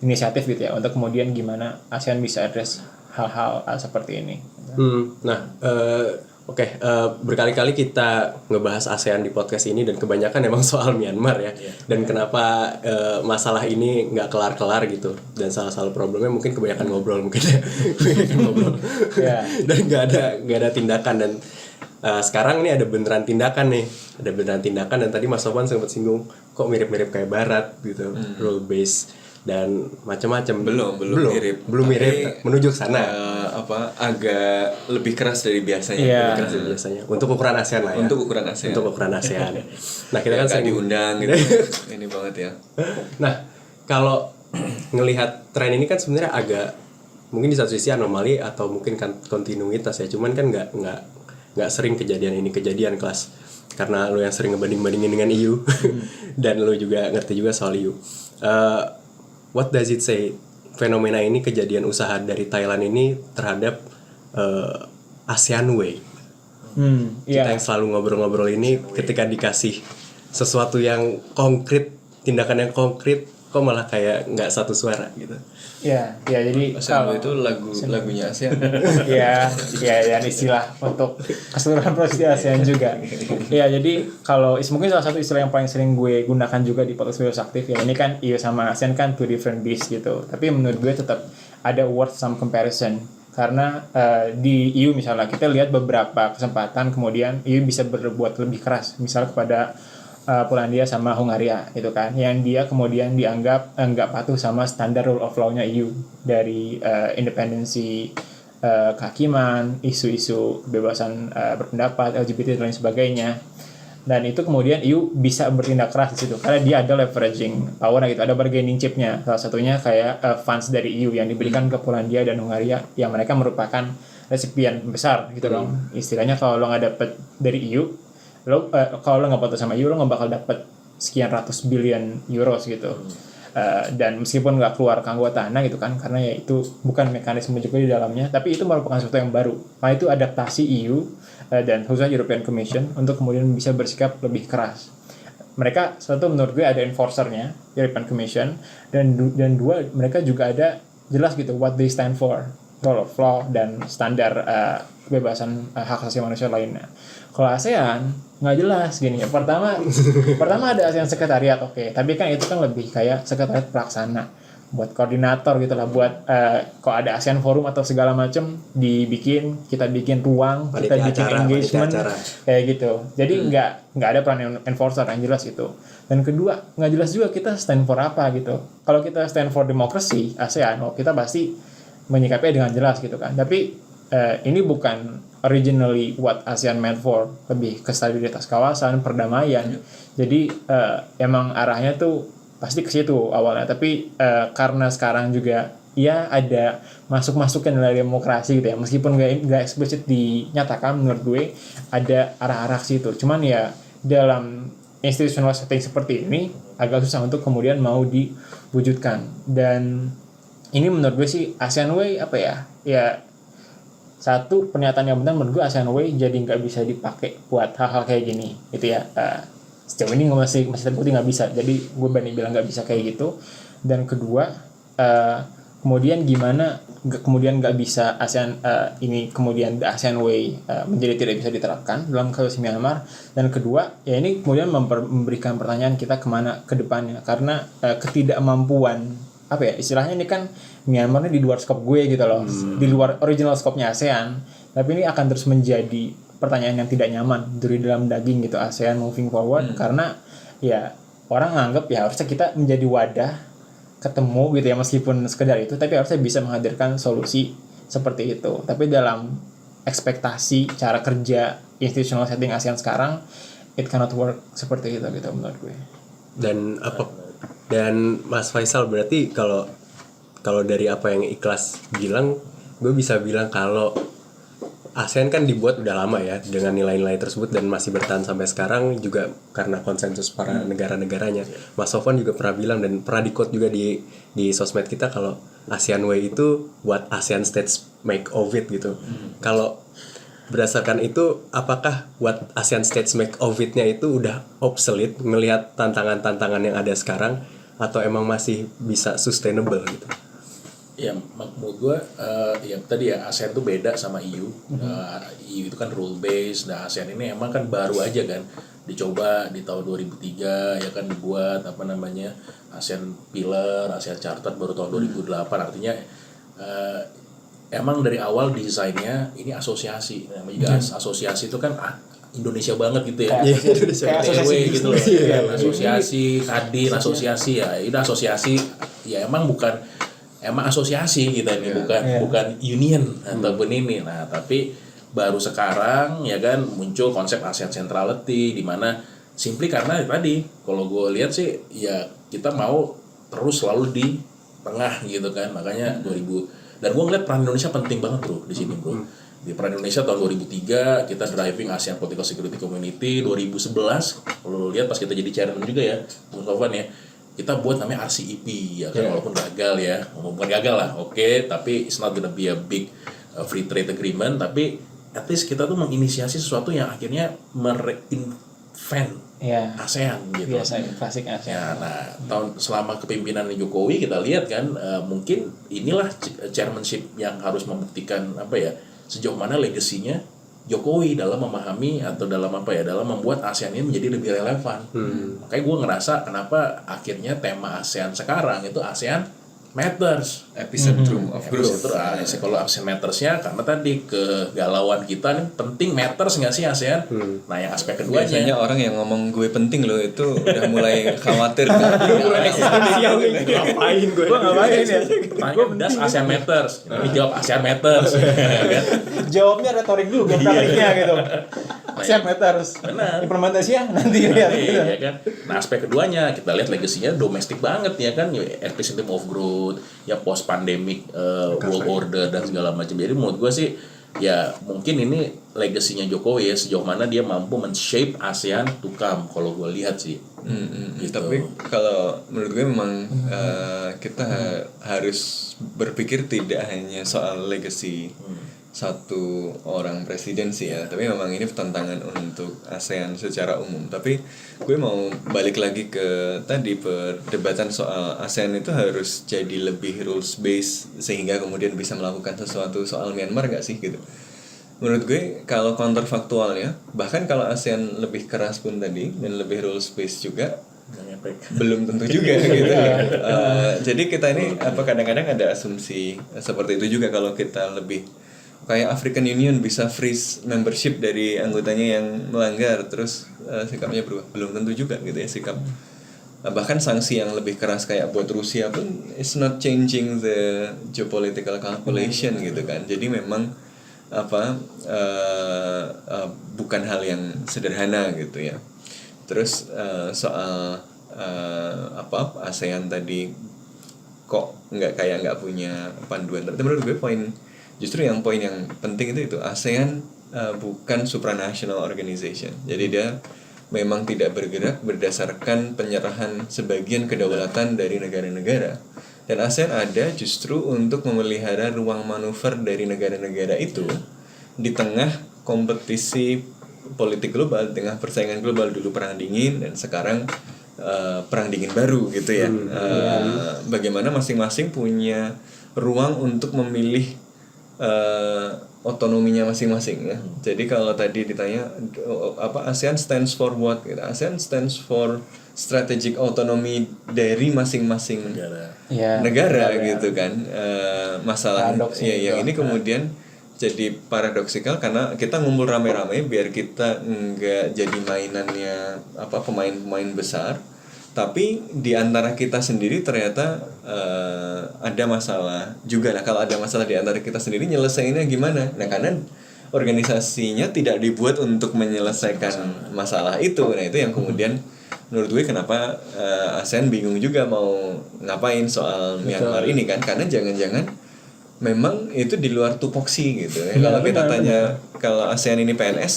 inisiatif gitu ya, untuk kemudian gimana ASEAN bisa address hal-hal seperti ini. Berkali-kali kita ngebahas ASEAN di podcast ini dan kebanyakan emang soal Myanmar ya. Dan kenapa masalah ini nggak kelar-kelar gitu. Dan salah satu problemnya mungkin kebanyakan ngobrol mungkin ya. Dan nggak ada tindakan. Dan sekarang nih ada beneran tindakan dan tadi Mas Sofwan sempat singgung kok mirip-mirip kayak Barat gitu, rule based dan macam-macam. Belum mirip menuju ke sana. Agak lebih keras dari biasanya. Lebih keras dari biasanya untuk ukuran ASEAN lah ya. Untuk ukuran ASEAN. Nah, kita kan sering diundang gitu. Ini banget ya. Nah, kalau ngelihat tren ini kan sebenarnya agak mungkin di satu sisi anomali atau mungkin kan kontinuitas ya, cuman kan nggak sering kejadian ini kejadian kelas, karena lo yang sering ngebanding-bandingin dengan EU dan lo juga ngerti juga soal EU. What does it say fenomena ini, kejadian usaha dari Thailand ini terhadap ASEAN Way? Kita yang selalu ngobrol-ngobrol ini, ketika dikasih sesuatu yang konkret, tindakan yang konkret, kok malah kayak nggak satu suara gitu. Ya, jadi ASEAN itu lagunya ASEAN. ya istilah untuk keseluruhan proses ASEAN juga. Ya, jadi kalau mungkin salah satu istilah yang paling sering gue gunakan juga di podcast Virus Aktif ya, ini kan EU sama ASEAN kan two different beasts gitu. Tapi menurut gue tetap ada worth some comparison. Karena di EU misalnya kita lihat beberapa kesempatan kemudian EU bisa berbuat lebih keras, misal kepada Polandia sama Hungaria itu kan, yang dia kemudian dianggap nggak patuh sama standar rule of law-nya EU, dari independensi kehakiman, isu-isu kebebasan berpendapat, LGBT dan lain sebagainya. Dan itu kemudian EU bisa bertindak keras di situ karena dia ada leveraging power gitu, ada bargaining chip-nya. Salah satunya kayak funds dari EU yang diberikan ke Polandia dan Hungaria, yang mereka merupakan resipien besar gitu dong. Istilahnya kalau lo nggak dapet dari EU, kalau lo nggak patuh sama EU, lo nggak bakal dapet sekian ratus billion euros gitu. Dan meskipun nggak keluar keanggotaannya gitu kan, karena ya itu bukan mekanisme juga di dalamnya, tapi itu merupakan sesuatu yang baru. Nah itu adaptasi EU dan khususnya European Commission untuk kemudian bisa bersikap lebih keras. Mereka satu, menurut gue ada enforcernya, European Commission, dan dua, mereka juga ada jelas gitu what they stand for, rule of law dan standar kebebasan hak asasi manusia lainnya. Kalau ASEAN nggak jelas gini ya. Pertama ada ASEAN Sekretariat, oke. Tapi kan itu kan lebih kayak sekretariat pelaksana, buat koordinator gitu lah, buat kalau ada ASEAN Forum atau segala macam kita bikin ruang, kita bikin engagement kayak gitu. Jadi nggak ada peran enforcer yang jelas itu. Dan kedua, nggak jelas juga kita stand for apa gitu. Kalau kita stand for democracy ASEAN, kita pasti menyikapinya dengan jelas gitu kan. Tapi ini bukan originally what ASEAN meant for, lebih ke stabilitas kawasan, perdamaian. Jadi emang arahnya tuh pasti ke situ awalnya, tapi karena sekarang juga ya ada masuk-masuk ke nilai demokrasi gitu ya, meskipun nggak eksplisit dinyatakan, menurut gue ada arah-arah situ. Cuman ya dalam institutional setting seperti ini agak susah untuk kemudian mau diwujudkan. Dan ini menurut gue sih ASEAN Way apa ya satu pernyataan yang benar menurut gue, ASEAN Way jadi nggak bisa dipakai buat hal-hal kayak gini gitu ya. Sejauh ini masih terbukti nggak bisa, jadi gue berani bilang nggak bisa kayak gitu. Dan kedua, kemudian gimana kemudian nggak bisa ASEAN ini kemudian the ASEAN Way menjadi tidak bisa diterapkan dalam kasus Myanmar. Dan kedua ya ini kemudian memberikan pertanyaan kita kemana ke depannya, karena ketidakmampuan apa ya istilahnya, ini kan Myanmar ini di luar skop gue gitu loh, di luar original skopnya ASEAN, tapi ini akan terus menjadi pertanyaan yang tidak nyaman dari dalam daging gitu ASEAN moving forward. Karena ya orang nganggap ya harusnya kita menjadi wadah ketemu gitu ya, meskipun sekedar itu, tapi harusnya bisa menghadirkan solusi seperti itu. Tapi dalam ekspektasi cara kerja institutional setting ASEAN sekarang, it cannot work seperti itu gitu menurut gue. Dan Mas Faisal, berarti kalau dari apa yang Ikhlas bilang, gue bisa bilang kalau ASEAN kan dibuat udah lama ya dengan nilai-nilai tersebut dan masih bertahan sampai sekarang juga karena konsensus para negara-negaranya. Mas Sofwan juga pernah bilang dan pernah di-quote juga di sosmed kita kalau ASEAN Way itu what ASEAN states make of it gitu. Kalau berdasarkan itu, apakah what ASEAN states make of it-nya itu udah obsolete melihat tantangan-tantangan yang ada sekarang, atau emang masih bisa sustainable gitu? Ya menurut gue ya tadi ya ASEAN tuh beda sama EU. EU itu kan rule based, nah ASEAN ini emang kan baru aja kan dicoba di tahun 2003 ya kan, dibuat apa namanya ASEAN Pillar, ASEAN Charter baru tahun 2008. Artinya emang dari awal desainnya ini asosiasi, namanya juga asosiasi itu kan Indonesia banget gitu ya, PTW gitu loh, asosiasi, kadin, asosiasi ya, itu asosiasi ya emang asosiasi kita ini bukan union ataupun ini. Nah tapi baru sekarang ya kan muncul konsep ASEAN Centrality, di mana simply karena tadi kalau gue lihat sih ya kita mau terus selalu di tengah gitu kan, makanya Dan gue ngeliat peran Indonesia penting banget bro di sini bro. Di peran Indonesia tahun 2003 kita driving ASEAN Political Security Community. 2011 kalau lihat pas kita jadi chairman juga ya Bung Sofwan ya, kita buat namanya RCEP ya kan, walaupun gagal ya, bukan gagal lah, oke, tapi it's not gonna be a big free trade agreement, tapi at least kita tuh menginisiasi sesuatu yang akhirnya mereinvent ASEAN gitu. Biasa klasik ASEAN. Ya, nah selama kepemimpinan Jokowi kita lihat kan mungkin inilah chairmanship yang harus membuktikan apa ya, sejauh mana legasinya Jokowi dalam memahami atau dalam apa ya, dalam membuat ASEAN ini menjadi lebih relevan. Makanya gue ngerasa kenapa akhirnya tema ASEAN sekarang itu ASEAN Matters, epicentrum of growth. Kalau ASEAN Matters-nya karena tadi kegalauan kita nih, penting matters nggak sih ASEAN? Nah yang aspek keduanya, Biasanya orang yang ngomong gue penting loh itu udah mulai khawatir. Mulai eksistensial nih. Ngapain gue? Ngapain ya? gue das ASEAN Matters, dijawab ASEAN Matters. Jawabnya retorik dulu, belum praktiknya gitu. ASEAN Matters. Benar. Implementasinya nanti lihat. Iya kan. Nah aspek keduanya kita lihat legasinya domestik banget ya kan, epicentrum of growth, ya post pandemic world order dan segala macam. Jadi menurut gue sih ya mungkin ini legasinya Jokowi ya, sejauh mana dia mampu men-shape ASEAN to come kalau gue lihat sih. Gitu. Tapi kalau menurut gue memang kita harus berpikir tidak hanya soal legacy satu orang presiden sih ya, tapi memang ini tantangan untuk ASEAN secara umum. Tapi gue mau balik lagi ke tadi perdebatan soal ASEAN itu harus jadi lebih rules based sehingga kemudian bisa melakukan sesuatu soal Myanmar gak sih gitu. Menurut gue kalau counterfaktualnya, bahkan kalau ASEAN lebih keras pun tadi dan lebih rules based juga belum tentu juga gitu. Jadi kita ini kadang-kadang ada asumsi seperti itu juga, kalau kita lebih kayak African Union bisa freeze membership dari anggotanya yang melanggar terus sikapnya berubah, belum tentu juga gitu ya sikap. Bahkan sanksi yang lebih keras kayak buat Rusia pun it's not changing the geopolitical calculation gitu kan. Jadi memang bukan hal yang sederhana gitu ya. Terus soal ASEAN tadi kok nggak punya panduan. Tapi menurut gue poin yang penting itu ASEAN bukan supranational organization. Jadi dia memang tidak bergerak berdasarkan penyerahan sebagian kedaulatan dari negara-negara. Dan ASEAN ada justru untuk memelihara ruang manuver dari negara-negara itu di tengah kompetisi politik global, di tengah persaingan global. Dulu perang dingin dan sekarang perang dingin baru gitu ya. Bagaimana masing-masing punya ruang untuk memilih otonominya masing-masing ya. Jadi kalau tadi ditanya ASEAN stands for what gitu. ASEAN stands for strategic autonomy dari masing-masing negara gitu kan. Masalah yang ini kemudian jadi paradoksikal karena kita ngumpul rame-rame biar kita nggak jadi mainannya pemain-pemain besar, tapi di antara kita sendiri ternyata ada masalah juga. Nah kalau ada masalah di antara kita sendiri, nyelesainnya gimana? Nah karena organisasinya tidak dibuat untuk menyelesaikan masalah itu. Nah itu yang kemudian menurut gue kenapa ASEAN bingung juga mau ngapain soal Myanmar ini kan, karena jangan-jangan memang itu di luar tupoksi gitu ya. Kalau kita tanya kalau ASEAN ini PNS,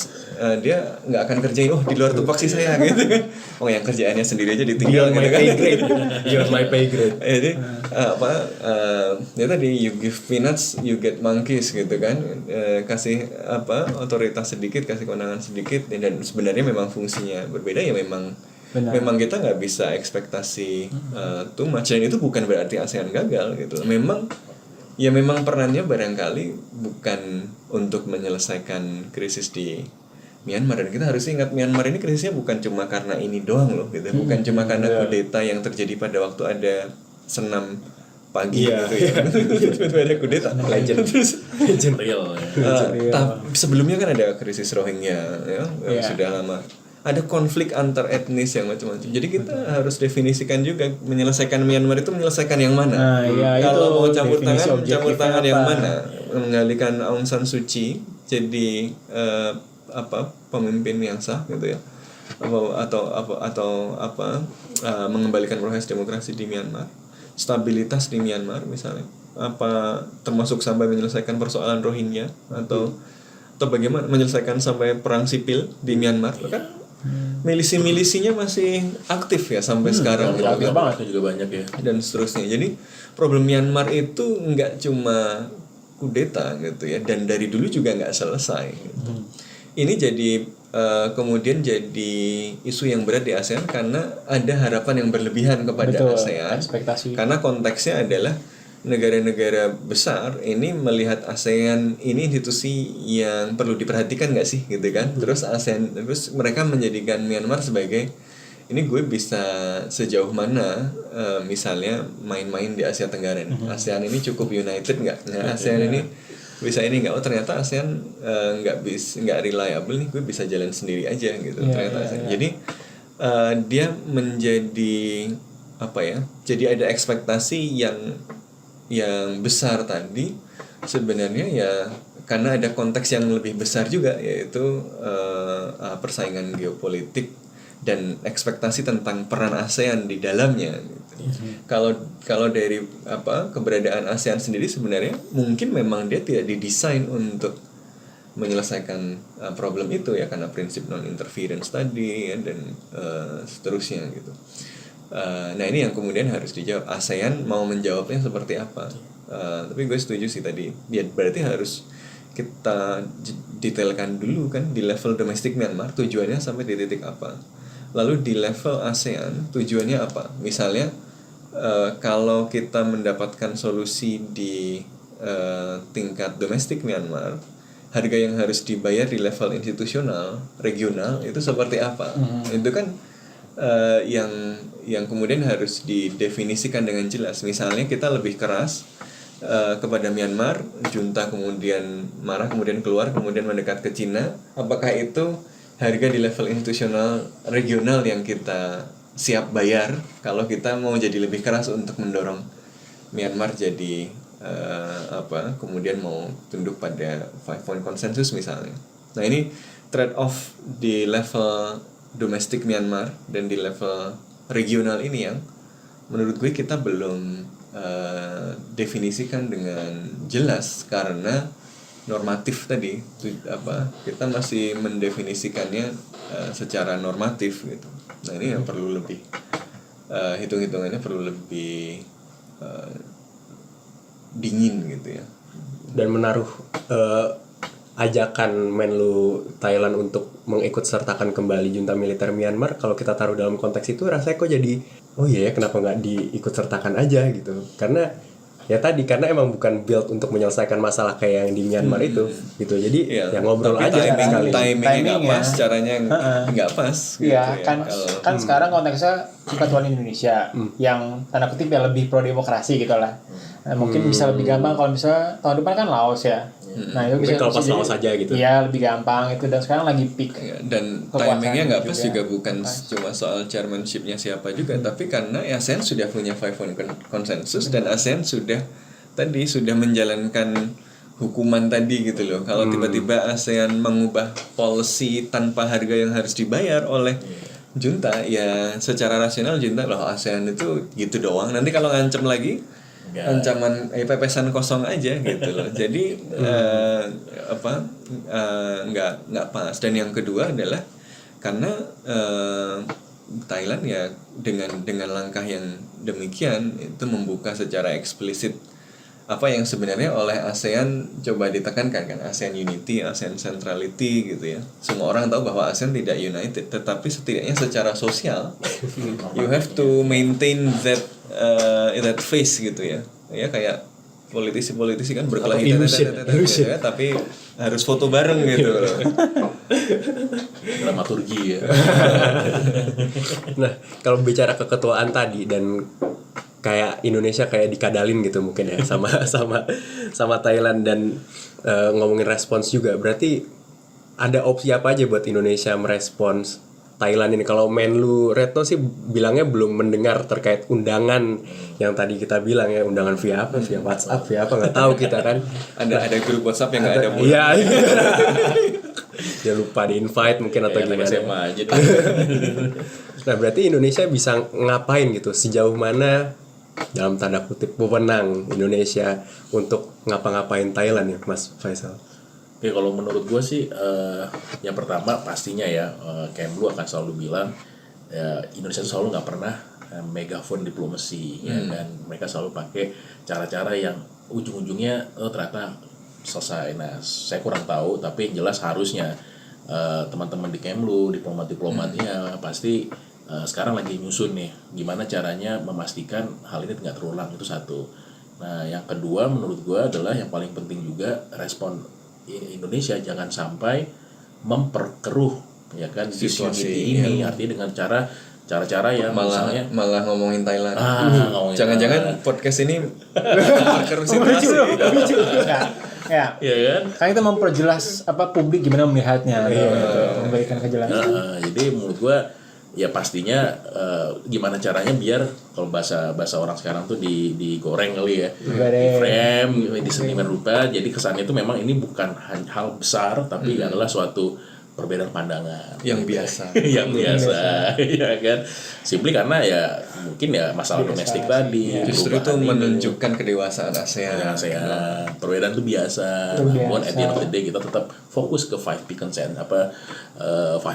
dia nggak akan kerjain di luar tupoksi saya gitu kan. Yang kerjaannya sendiri aja ditinggal gitu kan. Beyond my pay grade. Jadi ya tadi you give peanuts you get monkeys gitu kan. Kasih otoritas sedikit, kasih kewenangan sedikit, dan sebenarnya memang fungsinya berbeda ya. Memang kita nggak bisa ekspektasi too much, dan itu bukan berarti ASEAN gagal gitu. Memang perannya barangkali bukan untuk menyelesaikan krisis di Myanmar, dan kita harus ingat Myanmar ini krisisnya bukan cuma karena ini doang loh gitu. Bukan cuma karena kudeta yang terjadi pada waktu ada senam pagi gitu ya. Tiba-tiba ada kudeta. Legend. Legend real. Sebelumnya kan ada krisis Rohingya ya, yang sudah lama. Ada konflik antar etnis yang macam-macam. Jadi kita harus definisikan juga menyelesaikan Myanmar itu menyelesaikan yang mana. Kalau mau campur tangan yang mana? Mengalihkan Aung San Suu Kyi jadi pemimpin yang sah gitu ya. Atau mengembalikan proses demokrasi di Myanmar, stabilitas di Myanmar misalnya. apa termasuk sampai menyelesaikan persoalan Rohingya atau bagaimana menyelesaikan sampai perang sipil di Myanmar, kan milisi-milisinya masih aktif ya sampai sekarang gitu. Aktif banget itu juga banyak ya. Dan seterusnya. Jadi problem Myanmar itu nggak cuma kudeta gitu ya, dan dari dulu juga nggak selesai gitu. Ini jadi kemudian jadi isu yang berat di ASEAN karena ada harapan yang berlebihan kepada ASEAN. Ekspektasi. Karena konteksnya adalah negara-negara besar ini melihat ASEAN ini institusi yang perlu diperhatikan nggak sih gitu kan. Terus mereka menjadikan Myanmar sebagai ini gue bisa sejauh mana misalnya main-main di Asia Tenggara nih. ASEAN ini cukup united nggak? Nah, ASEAN ini bisa ini nggak? Oh ternyata ASEAN nggak reliable nih, gue bisa jalan sendiri aja gitu. Ternyata ASEAN. Jadi dia menjadi apa ya? Jadi ada ekspektasi yang besar tadi sebenarnya ya karena ada konteks yang lebih besar juga, yaitu persaingan geopolitik dan ekspektasi tentang peran ASEAN di dalamnya gitu. Kalau dari keberadaan ASEAN sendiri sebenarnya mungkin memang dia tidak didesain untuk menyelesaikan problem itu ya, karena prinsip non interference tadi ya, dan seterusnya gitu. Nah ini yang kemudian harus dijawab. ASEAN mau menjawabnya seperti apa? Tapi gue setuju sih tadi. Ya berarti harus kita detailkan dulu kan di level domestik Myanmar tujuannya sampai di titik apa. Lalu di level ASEAN tujuannya apa? Misalnya kalau kita mendapatkan solusi di tingkat domestik Myanmar, harga yang harus dibayar di level institusional regional itu seperti apa? Itu kan yang kemudian harus didefinisikan dengan jelas. Misalnya kita lebih keras kepada Myanmar, junta kemudian marah, kemudian keluar, kemudian mendekat ke Cina. Apakah itu harga di level institusional regional yang kita siap bayar kalau kita mau jadi lebih keras untuk mendorong Myanmar jadi kemudian mau tunduk pada 5-point consensus misalnya. Nah ini trade off di level domestik Myanmar dan di level regional ini yang menurut gue kita belum definisikan dengan jelas karena normatif tadi kita masih mendefinisikannya secara normatif gitu. Nah ini yang perlu lebih hitung-hitungannya perlu lebih dingin gitu ya. Dan menaruh ajakan Menlu Thailand untuk mengikut sertakan kembali junta militer Myanmar, kalau kita taruh dalam konteks itu rasanya kok jadi oh iya ya kenapa nggak diikut sertakan aja gitu, karena ya tadi karena emang bukan build untuk menyelesaikan masalah kayak yang di Myanmar itu gitu. Jadi ya ngobrol aja sekali. Timingnya nggak pas, caranya nggak pas gitu ya. Kan sekarang konteksnya Persatuan Indonesia yang tanda kutip ya lebih pro demokrasi gitu lah. Mungkin bisa lebih gampang kalau misalnya tahun depan kan Laos ya. Nah itu bisa kalau pas Laos aja gitu. Iya lebih gampang itu, dan sekarang lagi peak. Dan timingnya nggak pas juga bukan cuma soal chairmanship-nya siapa juga, tapi karena ASEAN sudah punya 5-point consensus dan ASEAN sudah menjalankan hukuman tadi gitu loh. Kalau tiba-tiba ASEAN mengubah policy tanpa harga yang harus dibayar oleh junta, ya secara rasional junta loh ASEAN itu gitu doang. Nanti kalau ngancem lagi ancaman pepesan kosong aja gitu loh. Jadi nggak pas. Dan yang kedua adalah karena Thailand ya dengan langkah yang demikian itu membuka secara eksplisit apa yang sebenarnya oleh ASEAN coba ditekankan kan, ASEAN unity, ASEAN centrality gitu ya. Semua orang tahu bahwa ASEAN tidak united, tetapi setidaknya secara sosial you have to maintain that face gitu ya. Ya kayak politisi kan berkelahi ya, tapi harus foto bareng gitu loh. Dramaturgi ya. Nah, kalau bicara keketuaan tadi dan kayak Indonesia kayak dikadalin gitu mungkin ya sama Thailand dan ngomongin respons juga, berarti ada opsi apa aja buat Indonesia merespons Thailand ini? Kalau Menlu Retno sih bilangnya belum mendengar terkait undangan yang tadi kita bilang ya, undangan via apa, via WhatsApp, via apa nggak tahu kita kan. Ada grup WhatsApp yang nggak ada pun. Iya. Dia lupa di invite mungkin atau gimana. SMA aja. Nah berarti Indonesia bisa ngapain gitu? Sejauh mana dalam tanda kutip wewenang Indonesia untuk ngapa-ngapain Thailand ya Mas Faisal? Oke, kalau menurut gue sih yang pertama pastinya ya Kemlu akan selalu bilang Indonesia itu selalu nggak pernah megaphone diplomasi ya, dan mereka selalu pakai cara-cara yang ujung-ujungnya ternyata selesai. Nah, saya kurang tahu, tapi yang jelas harusnya teman-teman di Kemlu, diplomat-diplomatnya pasti sekarang lagi nyusun nih gimana caranya memastikan hal ini nggak terulang, itu satu. Nah, yang kedua menurut gue adalah yang paling penting juga respon Indonesia jangan sampai memperkeruh ya kan Situasi ini artinya dengan cara-cara yang malah ngomongin Thailand. Ngomongin Jangan-jangan Thailand. podcast ini memperkeruh situasi. Ya. Iya kan? Kan kita memperjelas publik gimana melihatnya, gitu. Memberikan kejelasan. Jadi menurut gua ya pastinya gimana caranya biar kalau bahasa orang sekarang tuh digoreng kali ya, di frame, di seniman rupa. Jadi kesannya itu memang ini bukan hal besar, tapi adalah suatu perbedaan pandangan Yang gitu. biasa. Yang biasa ya kan, simply karena ya mungkin ya masalah domestik tadi Justru itu perubahan ini. menunjukkan kedewasaan ASEAN. Ya, saya perbedaan itu biasa. Namun at the end of the day kita tetap fokus ke 5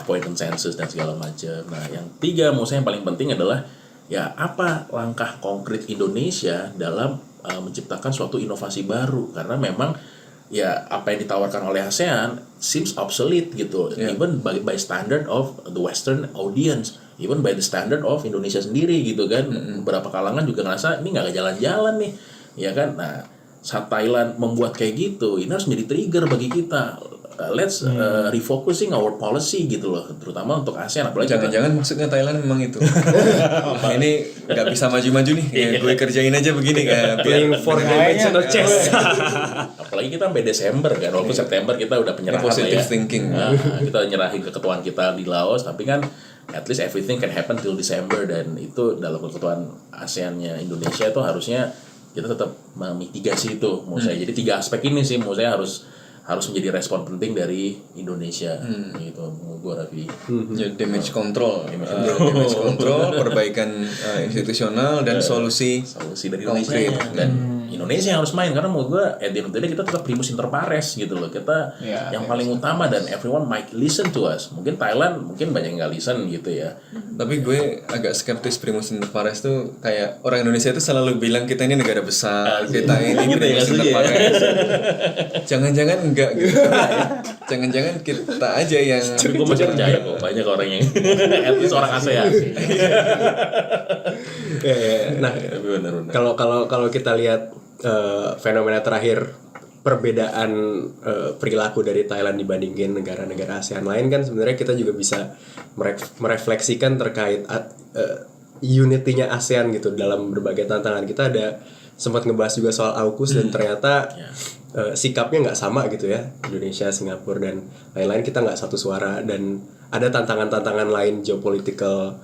point consensus dan segala macam. Nah, yang tiga menurut saya yang paling penting adalah ya apa langkah konkret Indonesia dalam menciptakan suatu inovasi baru, karena memang ya apa yang ditawarkan oleh ASEAN seems obsolete gitu, even by standard of the Western audience, even by the standard of Indonesia sendiri gitu kan. Beberapa kalangan juga ngerasa ini nggak jalan-jalan nih, ya kan. Nah, saat Thailand membuat kayak gitu, ini harus menjadi trigger bagi kita. Let's refocusing our policy gitu loh, terutama untuk ASEAN. Apalagi Jangan-jangan maksudnya Thailand memang itu. Ini nggak bisa maju-maju nih. Ya, gue kerjain aja begini kan. Playing for dimensional chess. apalagi kita sampai Desember kan, walaupun September kita udah penyerahan lah Positive ya. thinking. Nah, kita nyerahin keketuaan kita di Laos, tapi kan at least everything can happen till December, dan itu dalam keketuaan ASEAN-nya Indonesia itu harusnya kita tetap memitigasi itu menurut saya. Jadi 3 aspek ini sih menurut saya harus menjadi respon penting dari Indonesia gitu menurut gua, Raffi. Ya, damage control, damage control, perbaikan institusional dan solusi dari konkret. Indonesia dan Indonesia yang harus main, karena menurut gua at the end of the day kita tetap primus inter pares gitu loh, kita yang paling utama dan everyone might listen to us. Mungkin Thailand mungkin banyak yang nggak listen gitu ya. Tapi gue agak skeptis primus inter pares tuh, kayak orang Indonesia itu selalu bilang kita ini negara besar, kita ini Gitu ya, primus setuju inter ya. pares. Jangan-jangan enggak gitu. Jangan-jangan kita aja yang Tapi gue masih percaya kok banyak orang yang at least orang ASEAN. Nah, Benar-benar. kalau kita lihat fenomena terakhir, perbedaan perilaku dari Thailand dibandingin negara-negara ASEAN lain, kan sebenarnya kita juga bisa merefleksikan terkait unity-nya ASEAN gitu dalam berbagai tantangan. Kita ada sempat ngebahas juga soal AUKUS dan ternyata sikapnya nggak sama gitu ya, Indonesia, Singapura dan lain-lain, kita nggak satu suara, dan ada tantangan-tantangan lain geopolitikal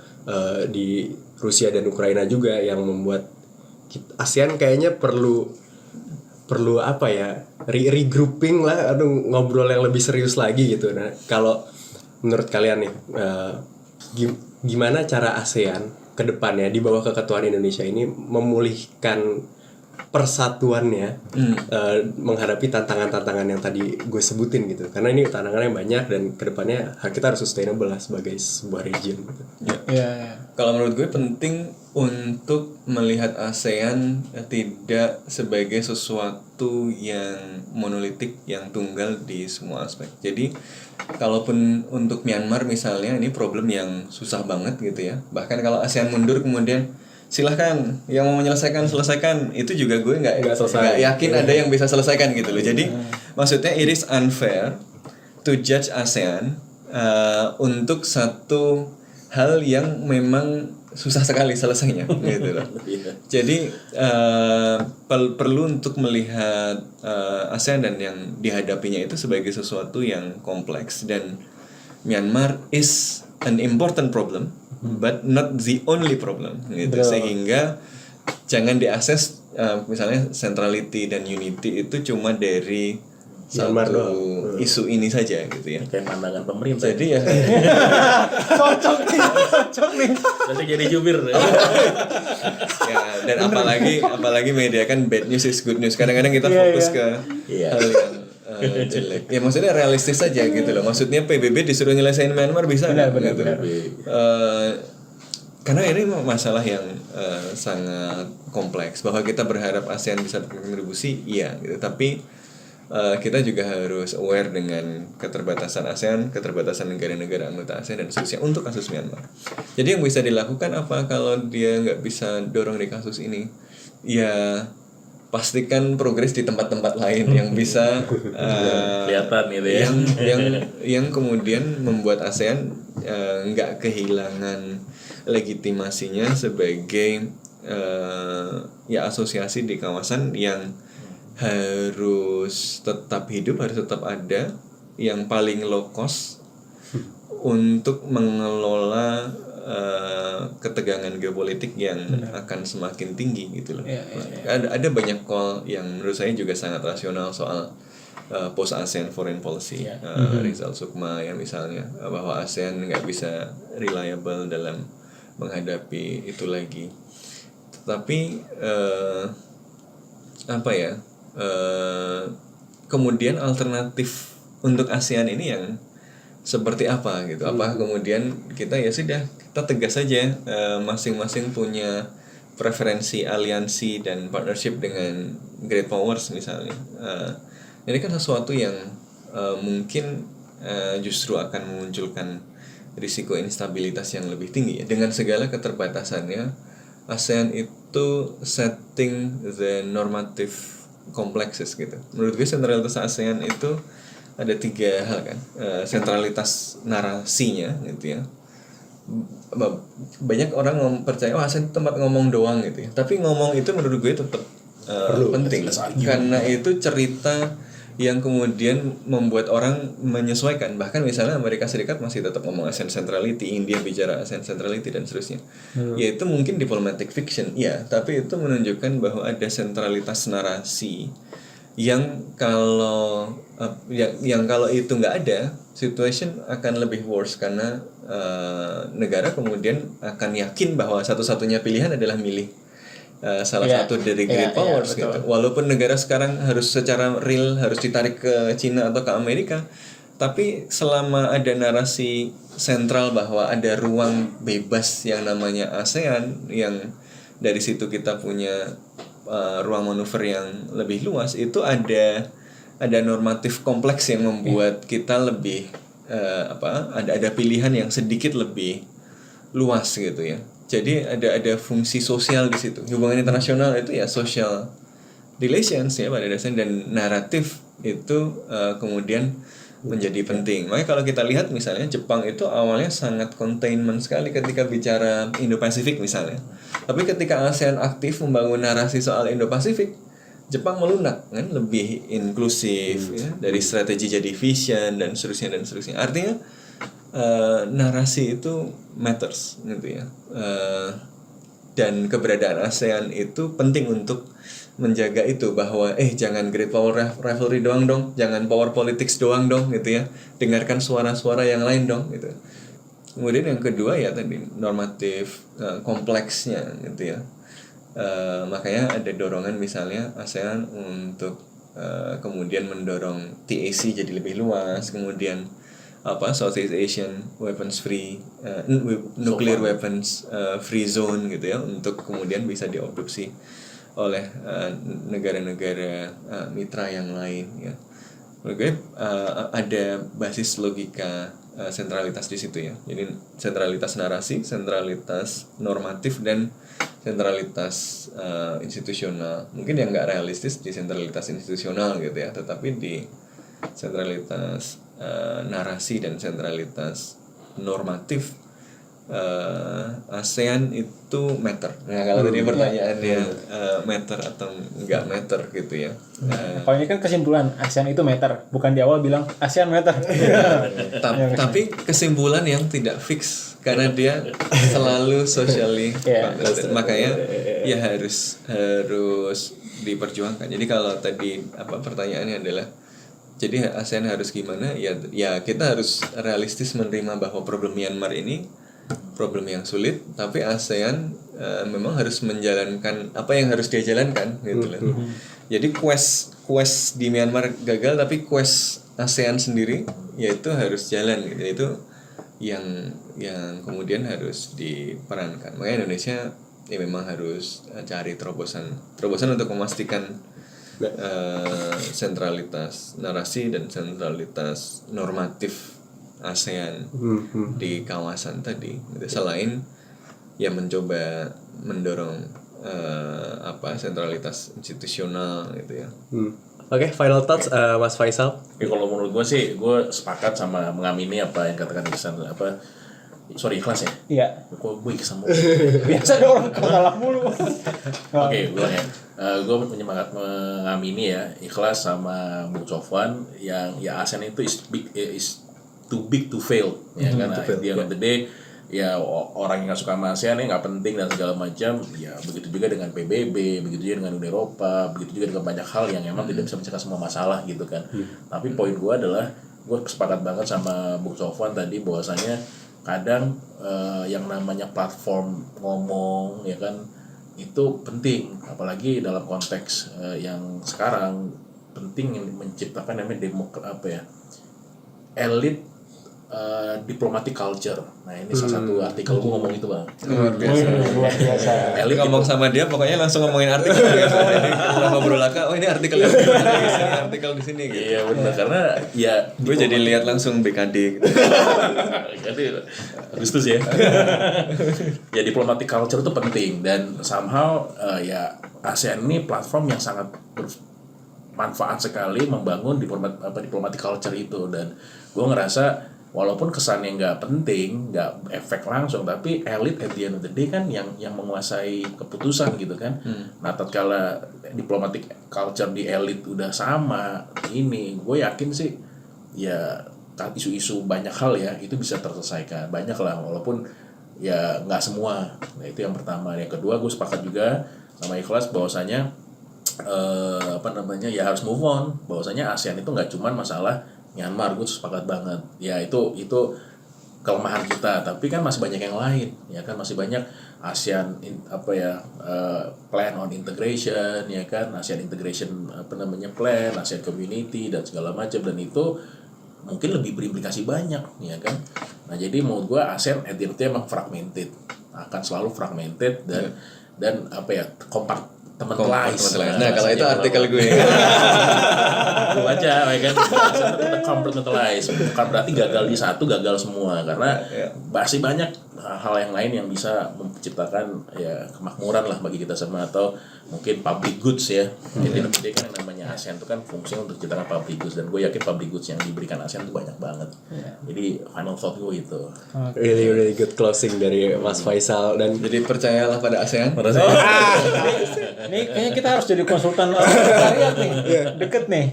di Rusia dan Ukraina juga yang membuat ASEAN kayaknya perlu apa ya, regrouping lah, ngobrol yang lebih serius lagi gitu. Nah, kalau menurut kalian nih, gimana cara ASEAN ke depannya di bawah keketuaan Indonesia ini memulihkan persatuannya menghadapi tantangan-tantangan yang tadi gue sebutin gitu, karena ini tantangannya banyak dan kedepannya kita harus sustainable lah sebagai sebuah region gitu. Kalau menurut gue penting untuk melihat ASEAN tidak sebagai sesuatu yang monolitik, yang tunggal di semua aspek. Jadi kalaupun untuk Myanmar misalnya ini problem yang susah banget gitu ya, bahkan kalau ASEAN mundur kemudian silahkan yang mau selesaikan, itu juga gue nggak yakin ada yang bisa selesaikan gitu loh. Jadi maksudnya it is unfair to judge ASEAN untuk satu hal yang memang susah sekali selesainya gitu loh. Jadi perlu untuk melihat ASEAN dan yang dihadapinya itu sebagai sesuatu yang kompleks, dan Myanmar is an important problem but not the only problem gitu. Sehingga jangan diakses misalnya centrality dan unity itu cuma dari Myanmar satu doang. isu ini saja gitu ya. Kayak pandangan pemerintah. Jadi ya Cocok nih. Nanti jadi jubir. ya dan apalagi media kan bad news is good news. Kadang-kadang kita Iya, fokus iya. ke Iya. hal yang jelek. Ya maksudnya realistis saja gitu loh. Maksudnya PBB disuruh nyelesain Myanmar bisa Benar, nggak benar, gitu. benar. Karena ini masalah yang sangat kompleks. Bahwa kita berharap ASEAN bisa berkontribusi, iya gitu. Tapi kita juga harus aware dengan keterbatasan ASEAN, keterbatasan negara-negara anggota ASEAN dan seterusnya untuk kasus Myanmar. Jadi yang bisa dilakukan apa kalau dia nggak bisa dorong di kasus ini? Ya pastikan progres di tempat-tempat lain yang bisa Kelihatan gitu ya. yang kemudian membuat ASEAN nggak kehilangan legitimasinya sebagai ya asosiasi di kawasan yang harus tetap hidup, harus tetap ada, yang paling low cost untuk mengelola ketegangan geopolitik yang akan semakin tinggi gitu loh. Ada banyak call yang menurut saya juga sangat rasional soal post ASEAN foreign policy. Rizal Sukma ya misalnya, bahwa ASEAN nggak bisa reliable dalam menghadapi itu lagi. Tetapi kemudian alternatif untuk ASEAN ini yang seperti apa gitu? Apa kemudian kita ya sudah kita tegas saja masing-masing punya preferensi aliansi dan partnership dengan great powers misalnya. Ini kan sesuatu yang mungkin justru akan memunculkan risiko instabilitas yang lebih tinggi ya. Dengan segala keterbatasannya, ASEAN itu setting the normative complexes gitu. Menurut gue sentralitas ASEAN itu ada 3 hal kan. Sentralitas narasinya gitu ya. Banyak orang percaya ASEAN itu tempat ngomong doang gitu ya. Tapi ngomong itu menurut gue tetap penting karena itu cerita yang kemudian membuat orang menyesuaikan. Bahkan misalnya Amerika Serikat masih tetap ngomong ASEAN Centrality, India bicara ASEAN Centrality dan seterusnya. Yaitu mungkin diplomatic fiction, ya, tapi itu menunjukkan bahwa ada sentralitas narasi yang kalau itu nggak ada, situation akan lebih worse karena negara kemudian akan yakin bahwa satu-satunya pilihan adalah milih salah satu dari great powers gitu. Walaupun negara sekarang harus secara real harus ditarik ke Cina atau ke Amerika, tapi selama ada narasi sentral bahwa ada ruang bebas yang namanya ASEAN, yang dari situ kita punya ruang manuver yang lebih luas, itu ada normatif kompleks yang membuat kita lebih ada pilihan yang sedikit lebih luas gitu ya. Jadi ada fungsi sosial di situ. Hubungan internasional itu ya social relations ya pada dasarnya, dan naratif itu kemudian menjadi penting. Makanya kalau kita lihat misalnya Jepang itu awalnya sangat containment sekali ketika bicara Indo-Pasifik misalnya. Tapi ketika ASEAN aktif membangun narasi soal Indo-Pasifik, Jepang melunak kan, lebih inklusif ya, dari strategi jadi vision dan seterusnya. Artinya narasi itu matters gitu ya, dan keberadaan ASEAN itu penting untuk menjaga itu, bahwa jangan great power rivalry doang dong, jangan power politics doang dong gitu ya, dengarkan suara-suara yang lain dong gitu. Kemudian yang kedua ya tadi normatif kompleksnya gitu ya. Makanya ada dorongan misalnya ASEAN untuk kemudian mendorong TAC jadi lebih luas, kemudian Southeast Asian weapons free, nuclear weapons free zone gitu ya, untuk kemudian bisa diadopsi oleh negara-negara mitra yang lain ya. Menurut gue ada basis logika sentralitas di situ ya. Jadi sentralitas narasi, sentralitas normatif, dan sentralitas institusional. Mungkin yang nggak realistis di sentralitas institusional gitu ya, tetapi di sentralitas narasi dan sentralitas normatif ASEAN itu matter. Nah kalau tadi pertanyaannya matter atau enggak matter gitu ya. Kalau ini kan kesimpulan ASEAN itu matter, bukan di awal bilang ASEAN matter. Tapi kesimpulan yang tidak fix karena dia selalu socially makanya ya harus diperjuangkan. Jadi kalau tadi pertanyaannya adalah Jadi ASEAN harus gimana? Ya kita harus realistis menerima bahwa problem Myanmar ini problem yang sulit, tapi ASEAN memang harus menjalankan apa yang harus dia jalankan gitu loh. Jadi quest di Myanmar gagal, tapi quest ASEAN sendiri yaitu harus jalan gitu. Itu yang kemudian harus diperankan. Makanya Indonesia ya memang harus cari terobosan untuk memastikan sentralitas narasi dan sentralitas normatif ASEAN di kawasan tadi. Selain ya mencoba mendorong sentralitas institusional gitu ya. Oke, final thoughts Mas Faisal. Kalau menurut gue sih, gue sepakat sama mengamini apa yang katakan Iksan. Ikhlas ya? Iya. Gue Iksan mulu. Biasa ada orang kalah mulu. Oke, gue gue mengamini ya Ikhlas sama Bung Sofwan yang ya ASEAN itu is too big to fail ya kan. At the end of the day ya orang yang nggak suka sama ASEAN ya nggak penting dan segala macam. Ya begitu juga dengan PBB, begitu juga dengan Uni Eropa, begitu juga dengan banyak hal yang emang tidak bisa mencegah semua masalah gitu kan. Tapi poin gue adalah gue sepakat banget sama Bung Sofwan tadi bahwasanya kadang yang namanya platform ngomong ya kan itu penting, apalagi dalam konteks yang sekarang penting menciptakan namanya elit diplomatic culture. Nah ini salah satu artikel gue ngomong itu bang. Luar biasa. Elit ngomong sama dia pokoknya langsung ngomongin artikel biasa. Jadi kalau ngobrol ini artikel di sini, artikel di sini gitu. Iya benar, karena ya gue jadi lihat langsung BKD gitu. Jadi Agustus ya. Ya diplomatic culture itu penting dan somehow ya ASEAN ini platform yang sangat bermanfaat sekali membangun diplomatic culture itu. Dan gue ngerasa walaupun kesannya nggak penting, nggak efek langsung, tapi elit at the end of the day kan yang menguasai keputusan gitu kan. Nah tatkala diplomatic culture di elit udah sama ini, gue yakin sih ya isu-isu banyak hal ya itu bisa terselesaikan banyak lah, walaupun ya nggak semua. Nah itu yang pertama. Yang kedua gue sepakat juga sama Ikhlas bahwasanya ya harus move on, bahwasanya ASEAN itu nggak cuma masalah Myanmar. Gue sepakat banget ya itu kelemahan kita, tapi kan masih banyak yang lain ya kan. Masih banyak ASEAN plan on integration ya kan, ASEAN integration plan, ASEAN community dan segala macam, dan itu mungkin lebih berimplikasi banyak ya kan. Nah jadi menurut gue ASEAN at the end of the day emang fragmented, akan selalu fragmented dan compartmentalize. Nah kalau itu artikel gue. Lu baca ya kan, compartmentalize bukan berarti gagal di satu gagal semua, karena masih banyak hal yang lain yang bisa menciptakan ya kemakmuran lah bagi kita semua, atau mungkin public goods ya. Jadi nanti kan yang namanya ASEAN itu kan fungsinya untuk menciptakan public goods, dan gue yakin public goods yang diberikan ASEAN itu banyak banget. Jadi final thought gue itu. Really good closing dari Mas Faisal. Dan jadi percayalah pada ASEAN. Ini kayaknya kita harus jadi konsultan sekretariat nih. Deket nih.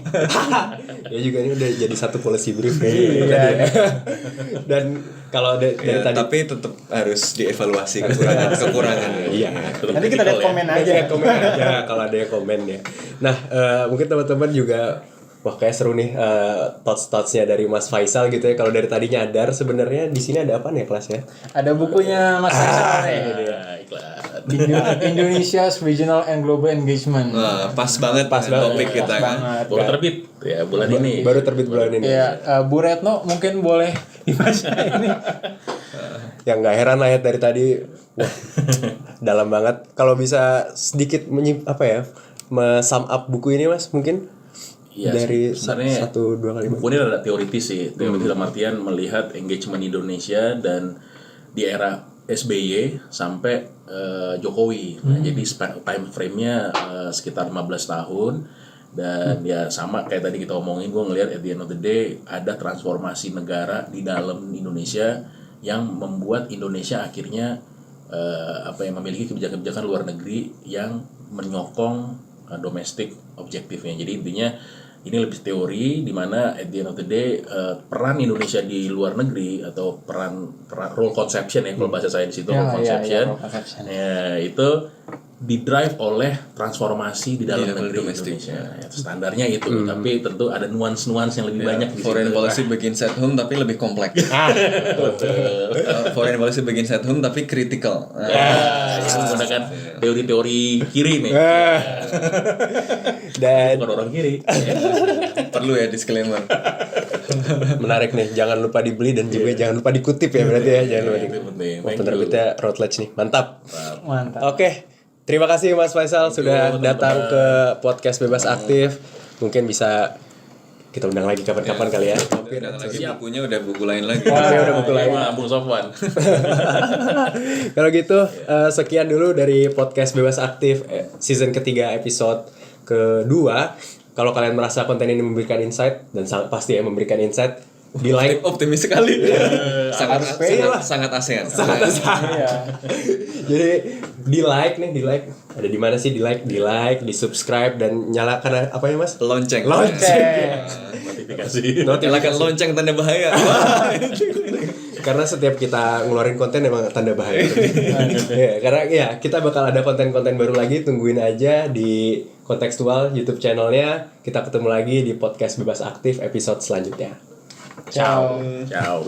Ya juga ini udah jadi satu policy brief kayaknya. Dan kalau dari tadi tapi tetap harus dievaluasi kekurangan. Iya. Nanti kita lihat komen aja. Ya kalau ada yang komen ya. Nah mungkin teman-teman juga kayak seru nih thoughts-thoughtsnya dari Mas Faisal gitu ya. Kalau dari tadi nyadar sebenarnya di sini ada apa nih kelas ya? Ada bukunya Mas Faisal Indonesia's Regional and Global Engagement. Nah, pas banget topik kita kan. Baru terbit ya bulan ini. Baru terbit bulan ini. Ya, Bu Retno mungkin boleh dibaca ini. Yang nggak heran lah ya dari tadi, wah, dalam banget. Kalau bisa sedikit sum up buku ini Mas mungkin. Ya, dari sebenarnya 1-2 kalimat. Buku ini ada teoritis sih, teoritis dalam artian melihat engagement Indonesia dan di era SBY sampai Jokowi. Nah, jadi time frame-nya sekitar 15 tahun. Dan ya sama kayak tadi kita omongin, gue ngelihat at the end of the day ada transformasi negara di dalam Indonesia yang membuat Indonesia akhirnya memiliki kebijakan-kebijakan luar negeri yang menyokong domestik objektifnya. Jadi intinya ini lebih teori, di mana at the end of the day peran Indonesia di luar negeri atau peran role conception ya kalau bahasa saya di situ role conception. Ya itu didrive oleh transformasi di dalam Di negeri domestik. Indonesia. Ya, standarnya itu, tapi tentu ada nuans-nuans yang lebih banyak di Foreign situ. policy begins at home tapi lebih kompleks. Foreign policy begins at home tapi critical. Itu menggunakan teori-teori kiri nih. Dan Bukan orang kiri. Perlu ya disclaimer. menarik nih, jangan lupa dibeli dan juga jangan lupa dikutip ya berarti ya, jangan lupa Itu dikutip. penting. Oh, penerbitnya Routledge nih, mantap. Mantap. Oke, terima kasih Mas Faisal sudah datang ke podcast Bebas Aktif. Mungkin bisa kita undang lagi kapan-kapan kali ya. Dan lagi bukunya udah buku lain lagi. Udah buku lain. Wah, Bung Sofwan. Kalau gitu sekian dulu dari podcast Bebas Aktif season ketiga episode kedua. Kalau kalian merasa konten ini memberikan insight dan pasti ya memberikan insight, di like. Optimis sekali. Lah. sangat ASEAN. Iya. Jadi di like nih, di like. Ada di mana sih di like, di subscribe dan nyalakan apa ya Mas? Lonceng. Notifikasi. Nyalakan lonceng tanda bahaya. Karena setiap kita ngeluarin konten emang tanda bahaya. Ya, karena ya kita bakal ada konten-konten baru lagi, tungguin aja di Kontekstual YouTube channelnya. Kita ketemu lagi di podcast Bebas Aktif episode selanjutnya. Ciao. Ciao.